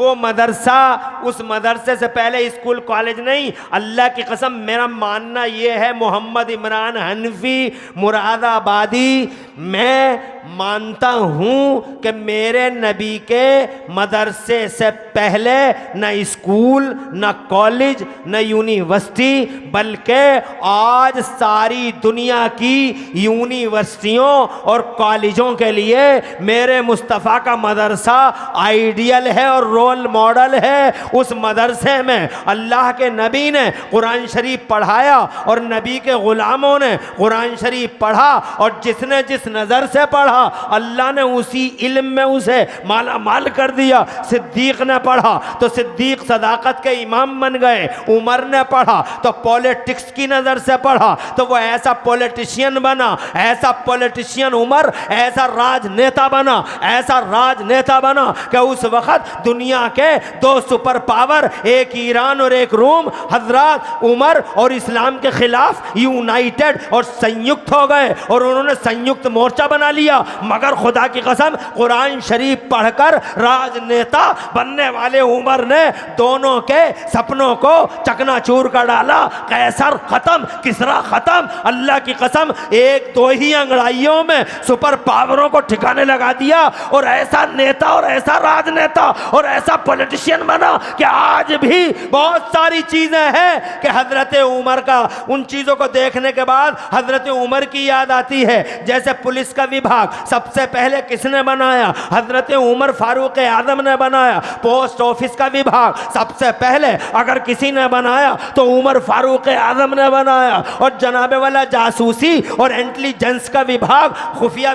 वो मदरसा, उस मदरसे से पहले स्कूल कॉलेज नहीं। अल्लाह की कसम, मेरा मानना ये है, मोहम्मद इमरान हनफी मुरादाबादी, मैं मानता हूं कि मेरे नबी के मदरसे से पहले न स्कूल, न कॉलेज, न यूनिवर्सिटी, बल्कि आज सारी दुनिया की यूनिवर्सिटियों और कॉलेजों के लिए मेरे मुस्तफ़ा का मदरसा आइडियल है और रोल मॉडल है। उस मदरसे में अल्लाह के नबी ने कुरान शरीफ पढ़ाया और नबी के ग़ुलामों ने कुरान शरीफ पढ़ा, और जिसने जिस नज़र से पढ़ा अल्लाह ने उसी इल्म में उसे माला माल कर दिया। सिद्दीक ने पढ़ा तो सिद्दीक सदाकत के इमाम बन गए। उमर ने पढ़ा तो पॉलिटिक्स की नज़र से पढ़ा तो वो ऐसा पॉलिटिशियन बना, ऐसा पॉलिटिशियन उमर, ऐसा राजनेता बना, ऐसा राजनेता बना कि उस वक्त दुनिया के दो सुपर पावर, एक ईरान और एक रोम, हजरत उमर और इस्लाम के खिलाफ यूनाइटेड और संयुक्त हो गए और उन्होंने संयुक्त मोर्चा बना लिया। मगर खुदा की कसम, कुरान शरीफ पढ़कर राजनेता बनने वाले उमर ने दोनों के सपनों को चकनाचूर कर डाला। कैसर खत्म, किसरा खत्म। अल्लाह की कसम, एक दो ही अंगड़ाइयों में सुपर पावरों को ठिकाने लगा दिया और ऐसा नेता और ऐसा राजनेता और ऐसा पॉलिटिशियन बना कि आज भी बहुत सारी चीजें हैं कि हजरत उमर का, उन चीजों को देखने के बाद हजरत उमर की याद आती है। जैसे पुलिस का विभाग सबसे पहले किसने बनाया? हजरत उमर फारूक आजम ने बनाया। पोस्ट ऑफिस का विभाग सबसे पहले अगर किसी ने बनाया तो उमर फारूक आजम ने बनाया। और जनाबे वाला जासूसी और इंटेलिजेंस का विभाग, खुफिया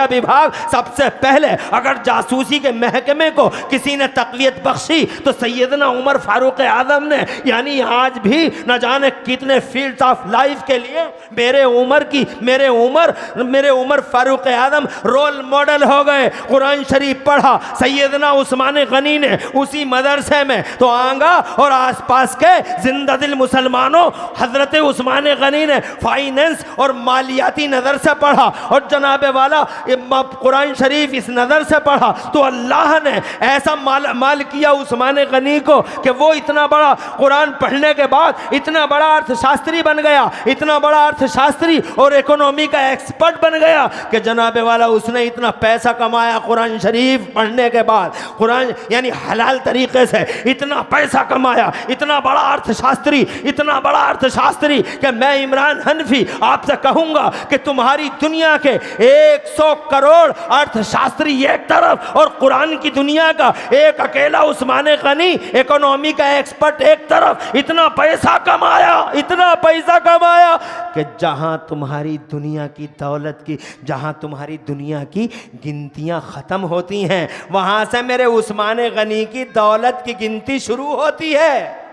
विभाग सबसे पहले अगर जासूसी के महकमे को किसी ने तकवीत बख्शी तो सैयदना उमर फारूक आजम ने। यानी आज भी न जाने कितने फील्ड्स ऑफ लाइफ के लिए मेरे उमर फारूक आजम रोल मॉडल हो गए। कुरान शरीफ पढ़ा सैयदना उस्मान गनी ने उसी मदरसे में, तो आंगा और आसपास के जिंदा दिल मुसलमानों, हजरत उस्मान गनी ने फाइनेंस और मालियाती नज़र से पढ़ा और जनाबे वाला कुरान शरीफ इस नज़र से पढ़ा तो अल्लाह ने ऐसा माल किया उस्मान गनी को कि वो इतना बड़ा कुरान पढ़ने के बाद इतना बड़ा अर्थशास्त्री बन गया, इतना बड़ा अर्थशास्त्री और इकोनॉमी का एक्सपर्ट बन गया कि जनाबे वाला उसने इतना पैसा कमाया कुरान शरीफ पढ़ने के बाद। कुरान यानी हलाल तरीके से इतना पैसा कमाया, इतना बड़ा अर्थशास्त्री कि मैं इमरान हनफी आपसे कहूंगा कि तुम्हारी दुनिया के 100 करोड़ अर्थशास्त्री एक तरफ और कुरान की दुनिया का एक अकेला उस्मान गनी इकोनॉमी का एक्सपर्ट एक तरफ, इतना पैसा कमाया कि जहां तुम्हारी दुनिया की दौलत की, जहां तुम्हारी दुनिया की गिनतियां खत्म होती हैं, वहां से मेरे उस्मान गनी की दौलत की गिनती शुरू होती है।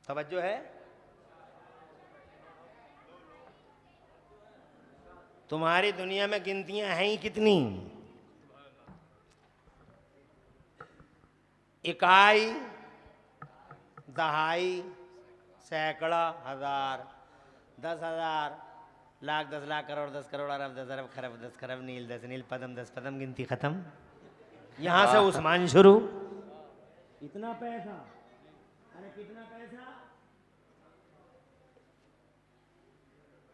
तवज्जो है? तुम्हारी दुनिया में गिनतियां हैं ही कितनी? इकाई, दहाई, सैकड़ा, हजार, 10,000, लाख, 10 लाख, करोड़, 10 करोड़, अरब, 10 अरब, खरब, 10 खरब, नील 10 नील, पदम 10 पदम, गिनती खत्म। यहां से उस्मान शुरू। इतना पैसा, अरे कितना पैसा?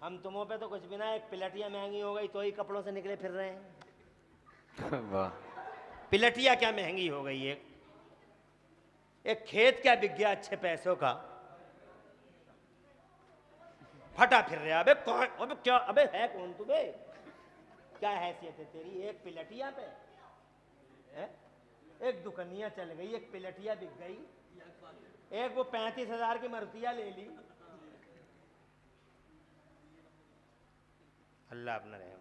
हम तुमों पे तो कुछ भी ना, एक पिलटिया महंगी हो गई तो ही कपड़ों से निकले फिर रहे हैं। वाह, पिलटिया क्या महंगी हो गई? एक खेत क्या बिक गया अच्छे पैसों का, फटा फिर रहा। अबे कौन, अबे क्या, अबे है कौन तू बे? क्या हैसियत है तेरी? एक पिलटिया पे है? एक दुकनिया चल गई, एक पिलटिया बिक गई, एक वो 35,000 की मरतिया ले ली। अल्लाह अपना रहम।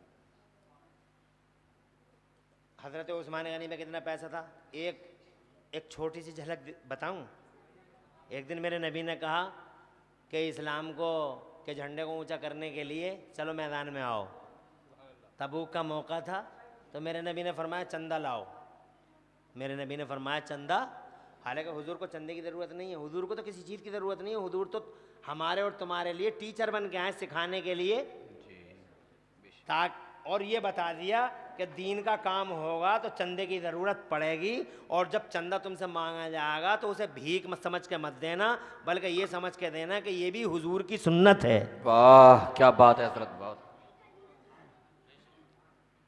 हजरत उस्मान गनी में कितना पैसा था? एक छोटी सी झलक बताऊं। एक दिन मेरे नबी ने कहा कि इस्लाम को के झंडे को ऊंचा करने के लिए चलो मैदान में आओ। तबूक का मौका था तो मेरे नबी ने फरमाया चंदा लाओ। मेरे नबी ने फरमाया चंदा, हालांकि हुजूर को चंदे की ज़रूरत नहीं है, हुजूर को तो किसी चीज़ की ज़रूरत नहीं है, हुजूर तो हमारे और तुम्हारे लिए टीचर बन के आए सिखाने के लिए, और ये बता दिया कि दीन का काम होगा तो चंदे की ज़रूरत पड़ेगी, और जब चंदा तुमसे मांगा जाएगा तो उसे भीख मत समझ के मत देना, बल्कि ये समझ के देना कि ये भी हुजूर की सुन्नत है। वाह क्या बात है हजरत, बहुत।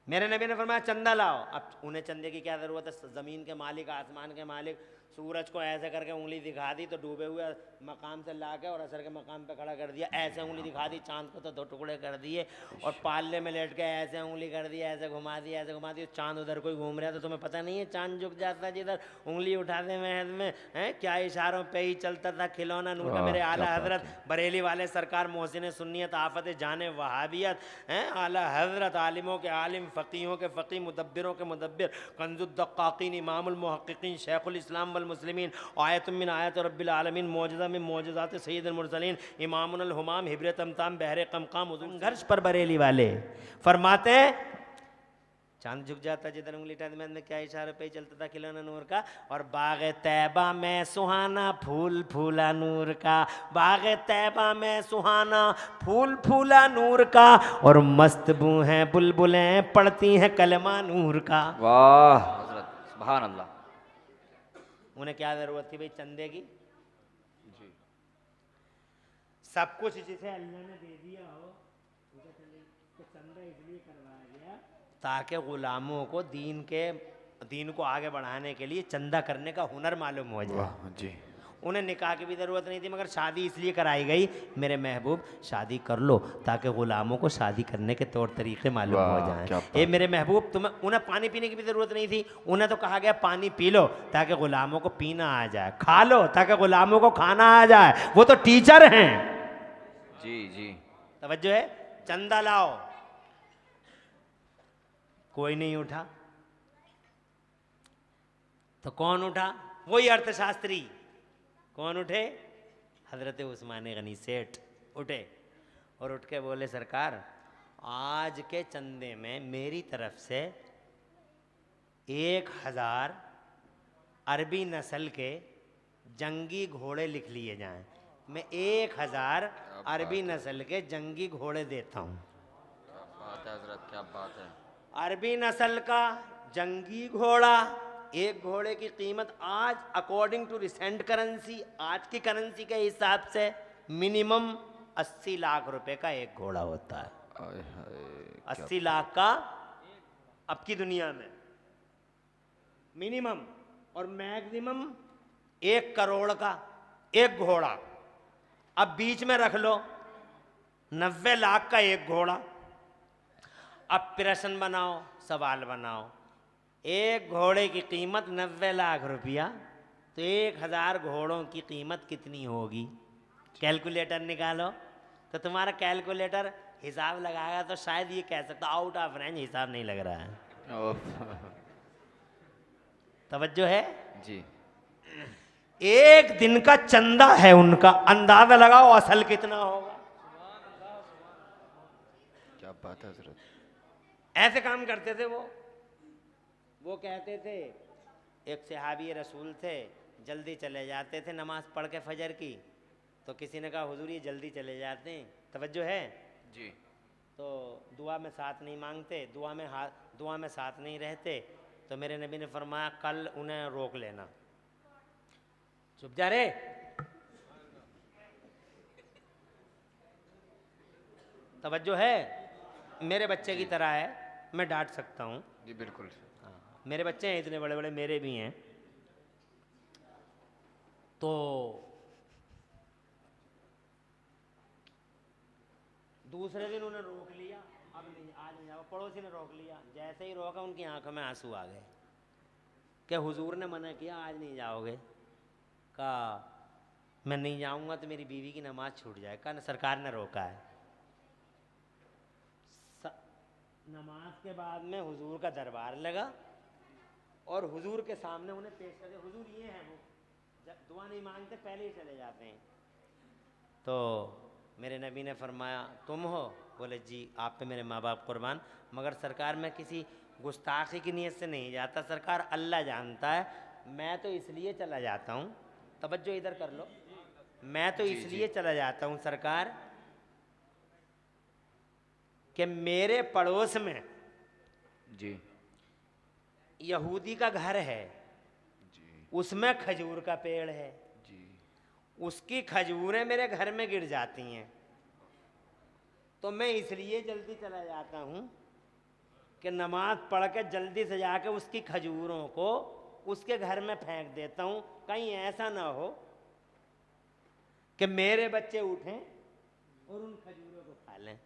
मेरे नबी ने फरमाया चंदा लाओ। अब उन्हें चंदे की क्या ज़रूरत है? ज़मीन के मालिक, आसमान के मालिक, सूरज को ऐसे करके उंगली दिखा दी तो डूबे हुए मकाम से ला के और असर के मकाम पे खड़ा कर दिया, ऐसे उंगली दिखा दी, चांद को तो 2 टुकड़े कर दिए, और पाले में लेट के ऐसे उंगली कर दी, ऐसे घुमा दी, ऐसे घुमा दी, चांद उधर कोई घूम रहा है तो तुम्हें पता नहीं है चांद झुक जाता है जिधर उंगली उठाते महज में है, क्या इशारों पे ही चलता था खिलौना नूर का। मेरे आला हजरत बरेली वाले सरकार मोहसिन सुन्नियत आफत जाने वहाबियत हैं, आला हजरत आलिमों के आलिम, फ़कीहों के फ़की, मुदब्बिरों के मुदब्बिर, कंजुद्दक्काकीन, इमामुल मुहक्किकीन, शेखुल इस्लाम वल मुस्लिमीन, आयतुम मिन आयत रब्बिल आलमीन, मौजज़ा मिन मौजज़ात सय्यिदुल मुरसलीन, इमामुल हुमाम, हिब्र तमताम, बहरे कमकाम, संघर्ष पर बरेली वाले फरमाते हैं चांद झुक जाता जिधर उंगली टाइम में, क्या इशारे पे ही चलता था खिलौना नूर का। और बाग तैबा में सुहाना फूल फूला नूर का, बाग तैबा में सुहाना फूल फूला नूर का, और मस्त बू हैं बुलबुलें पढ़ती हैं कलमा नूर का। वाह हजरत, सुभान अल्लाह। उन्हें क्या जरूरत थी भाई चंदे की? जी सब कुछ जिसे अल्लाह ने दे दिया हो तो चंदा इसलिए करवाया गया ताकि गुलामों को दीन को आगे बढ़ाने के लिए चंदा करने का हुनर मालूम हो जाए। जी। उन्हें निकाह की भी ज़रूरत नहीं थी, मगर शादी इसलिए कराई गई, मेरे महबूब शादी कर लो ताकि ग़ुलामों को शादी करने के तौर तरीक़े मालूम हो जाएं। ये मेरे महबूब, तुम्हें उन्हें पानी पीने की भी ज़रूरत नहीं थी, उन्हें तो कहा गया पानी पी लो ताकि ग़ुलामों को पीना आ जाए, खा लो ताकि ग़ुलामों को खाना आ जाए। वो तो टीचर हैं। जी जी, तवज्जो है। चंदा लाओ, कोई नहीं उठा तो कौन उठा? वही अर्थशास्त्री। कौन उठे? हजरत उस्मान गनी सेठ उठे और उठ के बोले सरकार आज के चंदे में मेरी तरफ से 1000 अरबी नस्ल के जंगी घोड़े लिख लिए जाएं। मैं 1000 अरबी नस्ल के जंगी घोड़े देता हूँ। क्या बात है हजरत, क्या बात है। अरबी नस्ल का जंगी घोड़ा, एक घोड़े की कीमत आज अकॉर्डिंग टू रिसेंट करेंसी, आज की करेंसी के हिसाब से मिनिमम 80 लाख रुपए का एक घोड़ा होता है। 80 लाख का अब की दुनिया में मिनिमम, और मैक्सिमम 1 करोड़ का एक घोड़ा। अब बीच में रख लो 90 लाख का एक घोड़ा। अब प्रश्न बनाओ, सवाल बनाओ, एक घोड़े की कीमत 90 लाख रुपया, तो 1000 घोड़ों की कीमत कितनी होगी? कैलकुलेटर निकालो। तो तुम्हारा कैलकुलेटर हिसाब लगाएगा तो शायद ये कह सकता आउट ऑफ रेंज हिसाब नहीं लग रहा है। तवज्जो है जी। एक दिन का चंदा है उनका, अंदाजा लगाओ असल कितना होगा। क्या बात है हजरत। ऐसे काम करते थे वो कहते थे, एक सहाबी रसूल थे, जल्दी चले जाते थे नमाज पढ़ के फजर की, तो किसी ने कहा हुजूर ये जल्दी चले जाते हैं, तवज्जो है जी, तो दुआ में साथ नहीं मांगते, दुआ में साथ नहीं रहते, तो मेरे नबी ने फरमाया कल उन्हें रोक लेना। चुप जा रे। तवज्जो है। मेरे बच्चे की तरह है, मैं डांट सकता हूँ। जी बिल्कुल। मेरे बच्चे हैं इतने बड़े बड़े, मेरे भी हैं। तो दूसरे दिन उन्हें रोक लिया, अब नहीं, आज नहीं जाओ। पड़ोसी ने रोक लिया, जैसे ही रोका उनकी आंखों में आंसू आ गए कि हुजूर ने मना किया आज नहीं जाओगे। कहा मैं नहीं जाऊंगा तो मेरी बीवी की नमाज छूट जाए। कहा सरकार ने रोका है। नमाज के बाद में हुजूर का दरबार लगा और हुजूर के सामने उन्हें पेश कर दिया। हुजूर ये हैं, वो जब दुआ नहीं मांगते पहले ही चले जाते हैं। तो मेरे नबी ने फरमाया तुम हो? बोले जी, आप पे मेरे माँ बाप कुर्बान, मगर सरकार मैं किसी गुस्ताखी की नीयत से नहीं जाता, सरकार अल्लाह जानता है, मैं तो इसलिए चला जाता हूँ। तवज्जो इधर कर लो, मैं तो इसलिए चला जाता हूँ सरकार कि मेरे पड़ोस में जी यहूदी का घर है, जी उसमें खजूर का पेड़ है, जी उसकी खजूरें मेरे घर में गिर जाती हैं, तो मैं इसलिए जल्दी चला जाता हूँ कि नमाज पढ़ के जल्दी से जाके उसकी खजूरों को उसके घर में फेंक देता हूँ, कहीं ऐसा ना हो कि मेरे बच्चे उठें और उन खजूरों को खा लें।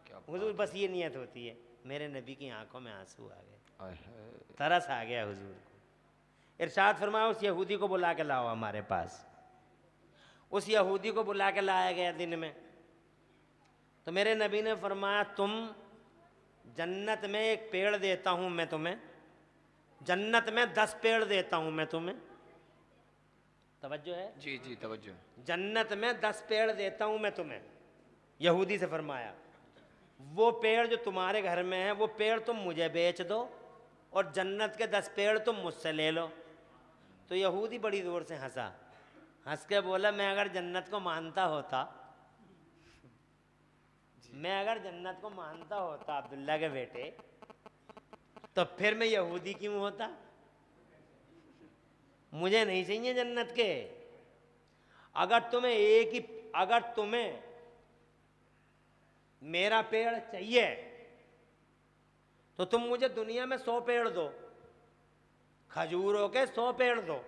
क्या हुजूर बस ये नियत होती है। मेरे नबी की आंखों में आंसू आ गए, आय है। तरस आ गया हुजूर को। इरशाद फरमाया उस यहूदी को बुला के लाओ हमारे पास। उस यहूदी को बुला के लाया गया दिन में, तो मेरे नबी ने फरमाया तुम जन्नत में एक पेड़ देता हूं मैं तुम्हें, जन्नत में 10 पेड़ देता हूं मैं तुम्हें। तवज्जो है? जी जी तवज्जो। जन्नत में 10 पेड़ देता हूं मैं तुम्हें। यहूदी से फरमाया वो पेड़ जो तुम्हारे घर में है वो पेड़ तुम मुझे बेच दो और जन्नत के 10 पेड़ तुम मुझसे ले लो। तो यहूदी बड़ी जोर से हंसा, हंस के बोला मैं अगर जन्नत को मानता होता, मैं अगर जन्नत को मानता होता अब्दुल्ला के बेटे, तो फिर मैं यहूदी क्यों होता? मुझे नहीं चाहिए जन्नत के। अगर तुम्हें मेरा पेड़ चाहिए तो तुम मुझे दुनिया में 100 पेड़ दो, खजूरों के 100 पेड़ दो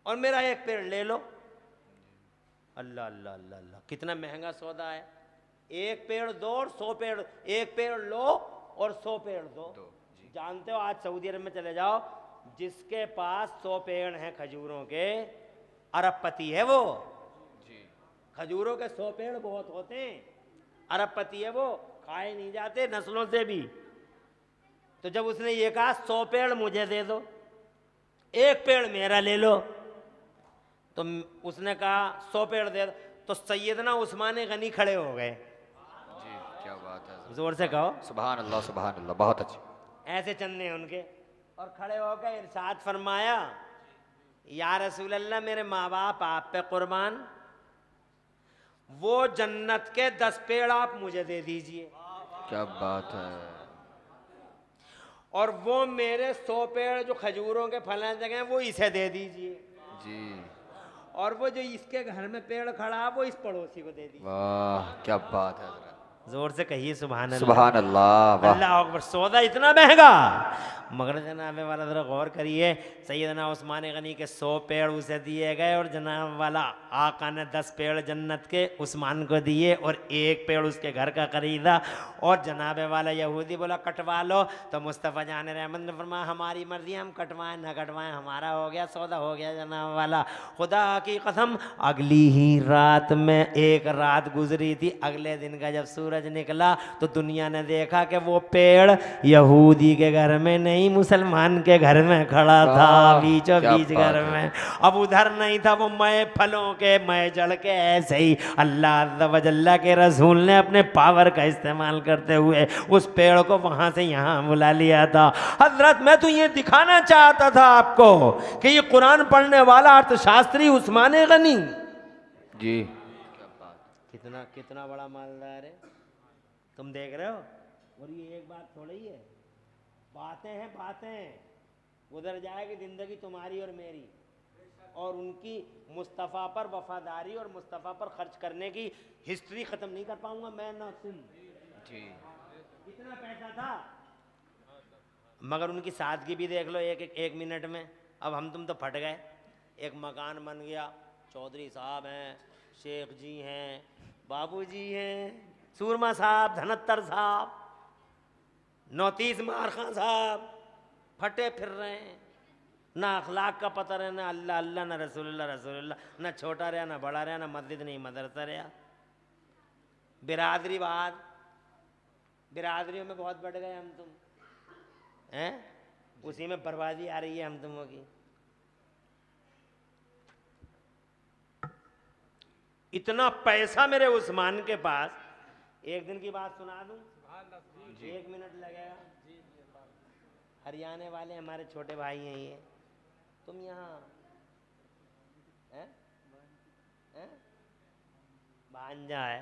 और मेरा एक पेड़ ले लो। अल्लाह अल्लाह अल्लाह अल्लाह, कितना महंगा सौदा है। एक पेड़ दो और 100 पेड़, एक पेड़ लो और 100 पेड़ दो। जानते हो आज सऊदी अरब में चले जाओ, जिसके पास 100 पेड़ हैं खजूरों के, अरबपति है वो। खजूरों के 100 पेड़ बहुत होते हैं, अरबपति है वो, खाए नहीं जाते नस्लों से भी। तो जब उसने ये कहा 100 पेड़ मुझे दे दो, एक पेड़ मेरा ले लो, तो उसने कहा 100 पेड़ दे दो, तो सैयदना उस्मान गनी खड़े हो गए। जी क्या बात है। जोर से कहो सुभान अल्लाह, बहुत अच्छी। ऐसे चंदे उनके, और खड़े होकर इरशाद फरमाया या रसूल अल्लाह मेरे माँ बाप आप पे कुर्बान, वो जन्नत के 10 पेड़ आप मुझे दे दीजिए, क्या बात है। और वो मेरे 100 पेड़ जो खजूरों के फल जगह वो इसे दे दीजिए जी और वो जो इसके घर में पेड़ खड़ा है वो इस पड़ोसी को दे दीजिए। वाह क्या बात है हज़रत। जोर से कहिए सुभान अल्लाह। सुभान अल्लाह। वाह अल्लाह अकबर। सौदा इतना महंगा, मगर जनाब वाला जरा गौर करिए, सैयदना उस्मान गनी के 100 पेड़ उसे दिए गए और जनाब वाला आका ने 10 पेड़ जन्नत के उस्मान को दिए और एक पेड़ उसके घर का खरीदा। और जनाब वाला यहूदी बोला कटवा लो, तो मुस्तफ़ा जान रहमत ने फरमाया हमारी मर्जी, हम कटवाएं ना कटवाएं हमारा हो गया, सौदा हो गया जनाब वाला। खुदा की कसम अगली ही रात में एक रात गुजरी थी, अगले दिन का जब सूरज निकला तो दुनिया ने देखा कि वो पेड़ यहूदी के घर में नहीं मुसलमान के घर में खड़ा था, बीचों बीच घर में। अब उधर नहीं था वो मय फलों के मय जड़ के, ऐसे ही अल्लाह अज़्ज़ा व जल्ला के रसूल ने अपने पावर का इस्तेमाल करते हुए उस पेड़ को वहां से यहाँ बुला लिया था। हजरत मैं तो ये दिखाना चाहता था आपको कि ये कुरान पढ़ने वाला अर्थशास्त्री उस्मान गनी जी कितना कितना बड़ा मालदार है, तुम देख रहे हो। और ये एक बात थोड़ी है, बातें हैं बातें। उधर जाएगी जिंदगी तुम्हारी और मेरी, और उनकी मुस्तफ़ा पर वफादारी और मुस्तफ़ा पर खर्च करने की हिस्ट्री ख़त्म नहीं कर पाऊंगा मैं ना तुम। जी कितना पैसा था, मगर उनकी सादगी भी देख लो एक मिनट में। अब हम तुम तो फट गए। एक मकान बन गया, चौधरी साहब हैं, शेख जी हैं, बाबू जी हैं, सूरमा साहब, धनत्तर साहब, 39 मारखा साहब फटे फिर रहे हैं। ना अखलाक का पता रहे, ना अल्लाह अल्लाह, ना रसूलुल्लाह रसूलुल्लाह, ना छोटा रहा ना बड़ा रहा, ना मस्जिद नहीं मदरसा रहा। बिरादरीवाद, बिरादरियों में बहुत बढ़ गए हम तुम हैं, उसी में बर्बादी आ रही है हम तुमों की। इतना पैसा मेरे उस्मान के पास, एक दिन की बात सुना दूं, 1 मिनट लगेगा। हरियाणा वाले हमारे छोटे भाई हैं ये, तुम यहाँ हैं? भांजा है,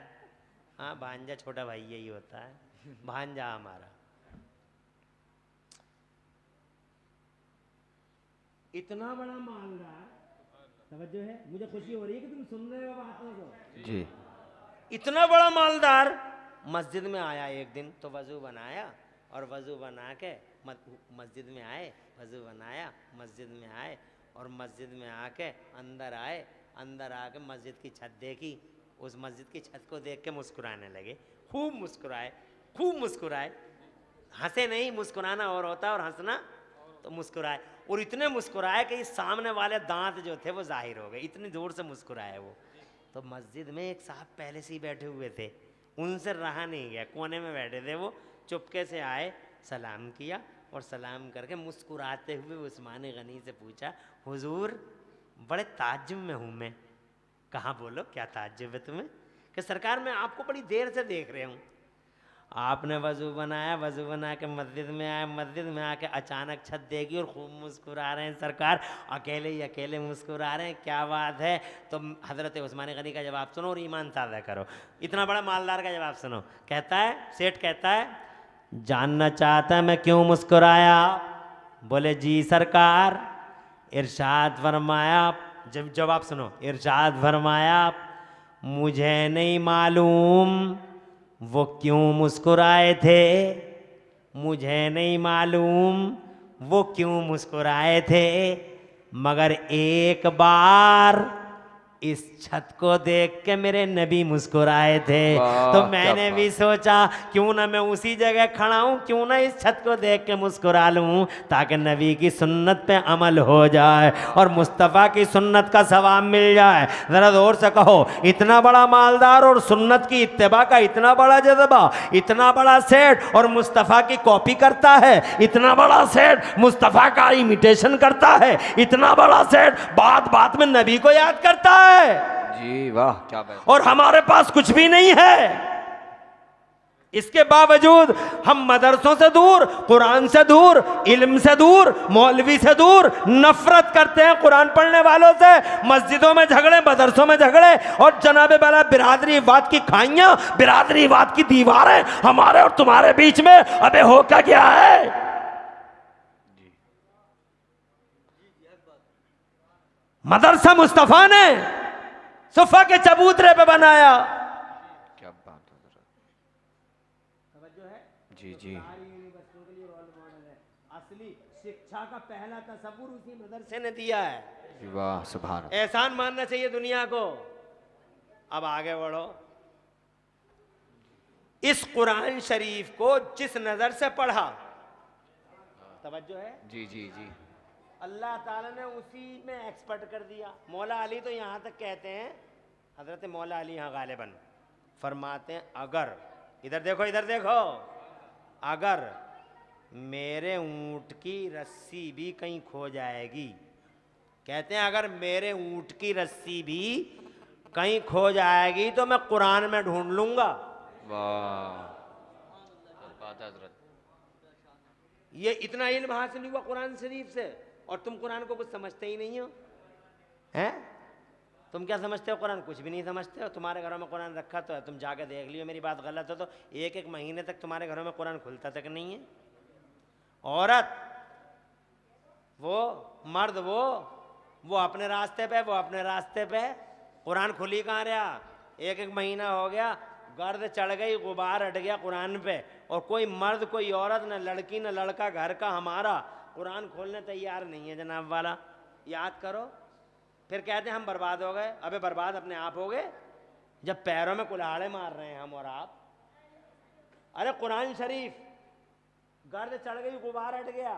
हाँ भांजा छोटा भाई यही होता है, भांजा हमारा। इतना बड़ा मालदार, तवज्जो है, मुझे खुशी हो रही है कि तुम सुन रहे हो बातों को। जी। इतना बड़ा मालदार मस्जिद में आया एक दिन, तो वजू बनाया और वजू बना के मस्जिद में आए, वजू बनाया, मस्जिद में आए और मस्जिद में आके अंदर आए, अंदर आके मस्जिद की छत देखी, उस मस्जिद की छत को देख के मुस्कुराने लगे, खूब मुस्कुराए, खूब मुस्कुराए, हंसे नहीं, मुस्कुराना और होता है और हंसना तो मुस्कुराए, और इतने मुस्कुराए कि इस सामने वाले दांत जो थे वो जाहिर हो गए, इतनी जोर से मुस्कुराए वो। तो मस्जिद में एक साहब पहले से ही बैठे हुए थे, उनसे रहा नहीं गया, कोने में बैठे थे वो, चुपके से आए, सलाम किया और सलाम करके मुस्कुराते हुए उस्मान गनी से पूछा, हुजूर बड़े ताज्जुब में हूँ मैं। कहाँ, बोलो क्या ताज्जुब है तुम्हें? कि सरकार मैं आपको बड़ी देर से देख रहा हूँ। आपने वजू बनाया, वजू बना के मस्जिद में आए, मस्जिद में आके अचानक छत देखी और खूब मुस्कुरा रहे हैं सरकार, अकेले ही अकेले मुस्कुरा रहे हैं, क्या बात है? तो हज़रत उस्मान गनी का जवाब सुनो और ईमान ताज़ा करो। इतना बड़ा मालदार का जवाब सुनो। कहता है, सेठ कहता है, जानना चाहता है मैं क्यों मुस्कुराया? बोले जी सरकार। इरशाद फरमाया, जब जवाब सुनो, इरशाद फरमाया, मुझे नहीं मालूम वो क्यों मुस्कुराए थे, मुझे नहीं मालूम वो क्यों मुस्कुराए थे, मगर एक बार इस छत को देख के मेरे नबी मुस्कुराए थे। तो मैंने भी सोचा क्यों ना मैं उसी जगह खड़ा हूँ, क्यों ना इस छत को देख के मुस्कुरा लूँ, ताकि नबी की सुन्नत पे अमल हो जाए और मुस्तफ़ा की सुन्नत का सवाब मिल जाए। ज़रा जोर से कहो, इतना बड़ा मालदार और सुन्नत की इत्तिबा का इतना बड़ा जज्बा, इतना बड़ा सेठ और मुस्तफ़ा की कॉपी करता है, इतना बड़ा सेठ मुस्तफ़ा का इमिटेशन करता है, इतना बड़ा सेठ बात बात में नबी को याद करता है। जी वाह, क्या बात। और हमारे पास कुछ भी नहीं है, इसके बावजूद हम मदरसों से दूर, कुरान से दूर, इल्म से दूर, मौलवी से दूर, नफरत करते हैं कुरान पढ़ने वालों से, मस्जिदों में झगड़े, मदरसों में झगड़े, और जनाबे वाला बिरादरीवाद की खाइयां, बिरादरीवाद की दीवारें हमारे और तुम्हारे बीच में अबे हो क्या गया है? मदरसा मुस्तफ़ा ने सुफा के चबूतरे पे बनाया। क्या बात है। जी जी। असली शिक्षा का पहला तसव्वुर उसी मदरसे ने दिया है। वाह सुभान। एहसान मानना चाहिए दुनिया को। अब आगे बढ़ो। इस कुरान शरीफ को जिस नजर से पढ़ा, तवज्जो है? जी जी जी। अल्लाह ताला ने उसी में एक्सपर्ट कर दिया। मौला अली तो यहाँ तक कहते हैं, हजरत मौला अली यहाँ गालिबन फरमाते हैं, अगर इधर देखो, इधर देखो, अगर मेरे ऊंट की रस्सी भी कहीं खो जाएगी, कहते हैं अगर मेरे ऊंट की रस्सी भी कहीं खो जाएगी तो मैं कुरान में ढूंढ लूंगा। वाह, ये इतना इल्म हासिल हुआ कुरान शरीफ से, और तुम कुरान को कुछ समझते ही नहीं हो, हैं? तुम क्या समझते हो? कुरान कुछ भी नहीं समझते हो। तुम्हारे घरों में कुरान रखा तो है, तुम जाके देख लियो, मेरी बात गलत हो तो एक एक महीने तक तुम्हारे घरों में कुरान खुलता तक नहीं है। औरत वो, मर्द वो अपने रास्ते पे, वो अपने रास्ते पे, कुरान खुली कहाँ रहा? एक एक महीना हो गया, गर्द चढ़ गई, गुबार हट गया कुरान पे, और कोई मर्द, कोई औरत, न लड़की न लड़का घर का हमारा कुरान खोलने तैयार नहीं है जनाब वाला। याद करो, फिर कहते हैं हम बर्बाद हो गए। अबे बर्बाद अपने आप हो गए जब पैरों में कुल्हाड़े मार रहे हैं हम और आप। अरे कुरान शरीफ गर्द चढ़ गई, गुबार हट गया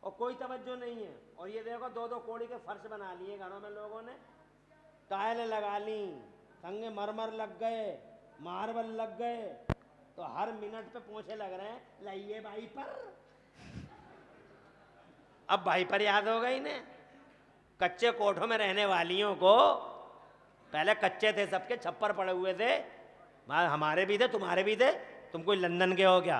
और कोई तवज्जो नहीं है। और ये देखो, दो दो कोड़ी के फर्श बना लिए घरों में लोगों ने, टाइलें लगा ली, संगे मरमर लग गए, मार्बल लग गए, तो हर मिनट पे पोछे लग रहे हैं, लाइए भाई पर। अब भाई पर याद हो गई ने। कच्चे कोठों में रहने वालियों को, पहले कच्चे थे सबके, छप्पर पड़े हुए थे, हमारे भी थे, तुम्हारे भी थे, तुम कोई लंदन के हो क्या?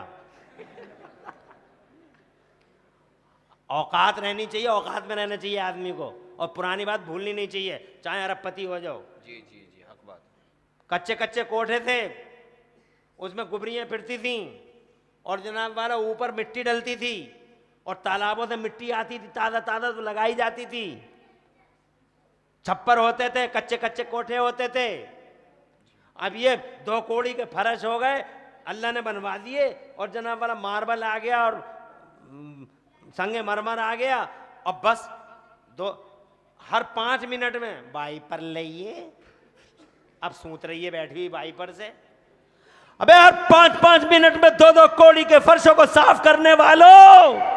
औकात रहनी चाहिए, औकात में रहना चाहिए आदमी को, और पुरानी बात भूलनी नहीं चाहिए, चाहे अरबपति हो जाओ। जी जी जी, हक बात। कच्चे कच्चे कोठे थे, उसमें गुबरियां फिरती थीं और जनाब वाला ऊपर मिट्टी डलती थी और तालाबों से मिट्टी आती थी, ताज़ा ताज़ा तो लगाई जाती थी। छप्पर होते थे, कच्चे कच्चे कोठे होते थे। अब ये 2 कौड़ी के फर्श हो गए, अल्लाह ने बनवा दिए और जनाब वाला मार्बल आ गया और संगे मरमर आ गया। अब बस हर 5 मिनट में वाइपर लइए, अब सूत रही है बैठी हुई वाइपर से। अबे हर 5-5 मिनट में 2-2 कौड़ी के फर्शों को साफ करने वालों,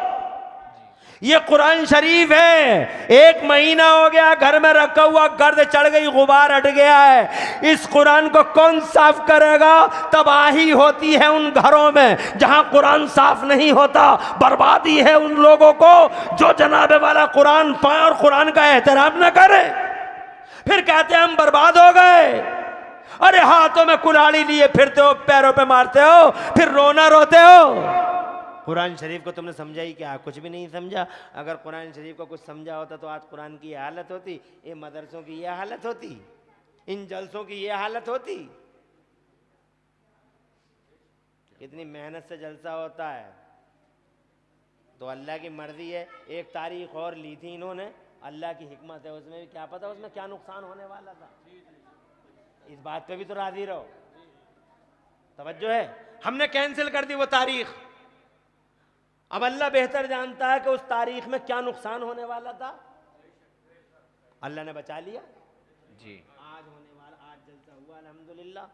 ये कुरान शरीफ है। 1 महीना हो गया घर में रखा हुआ, गर्द चढ़ गई, गुबार हट गया है। इस कुरान को कौन साफ करेगा? तबाही होती है उन घरों में जहां कुरान साफ नहीं होता। बर्बादी है उन लोगों को जो जनाबे वाला कुरान पाए और कुरान का एहतराम न करे। फिर कहते हैं हम बर्बाद हो गए। अरे हाथों में कुल्हाड़ी लिए फिरते हो, पैरों पे मारते हो, फिर रोना रोते हो। कुरान शरीफ को तुमने समझा ही क्या? कुछ भी नहीं समझा। अगर कुरान शरीफ को कुछ समझा होता तो आज कुरान की ये हालत होती, ये मदरसों की ये हालत होती, इन जलसों की ये हालत होती। कितनी मेहनत से जलसा होता है, तो अल्लाह की मर्जी है। एक तारीख और ली थी इन्होंने, अल्लाह की हिकमत है, उसमें भी क्या पता उसमें क्या नुकसान होने वाला था। इस बात पे भी तो राजी रहो, तवज्जो है। हमने कैंसिल कर दी वो तारीख। अब अल्लाह बेहतर जानता है कि उस तारीख में क्या नुकसान होने वाला था, अल्लाह ने बचा लिया। जी आज होने वाला, आज जलसा हुआ अल्हम्दुलिल्लाह।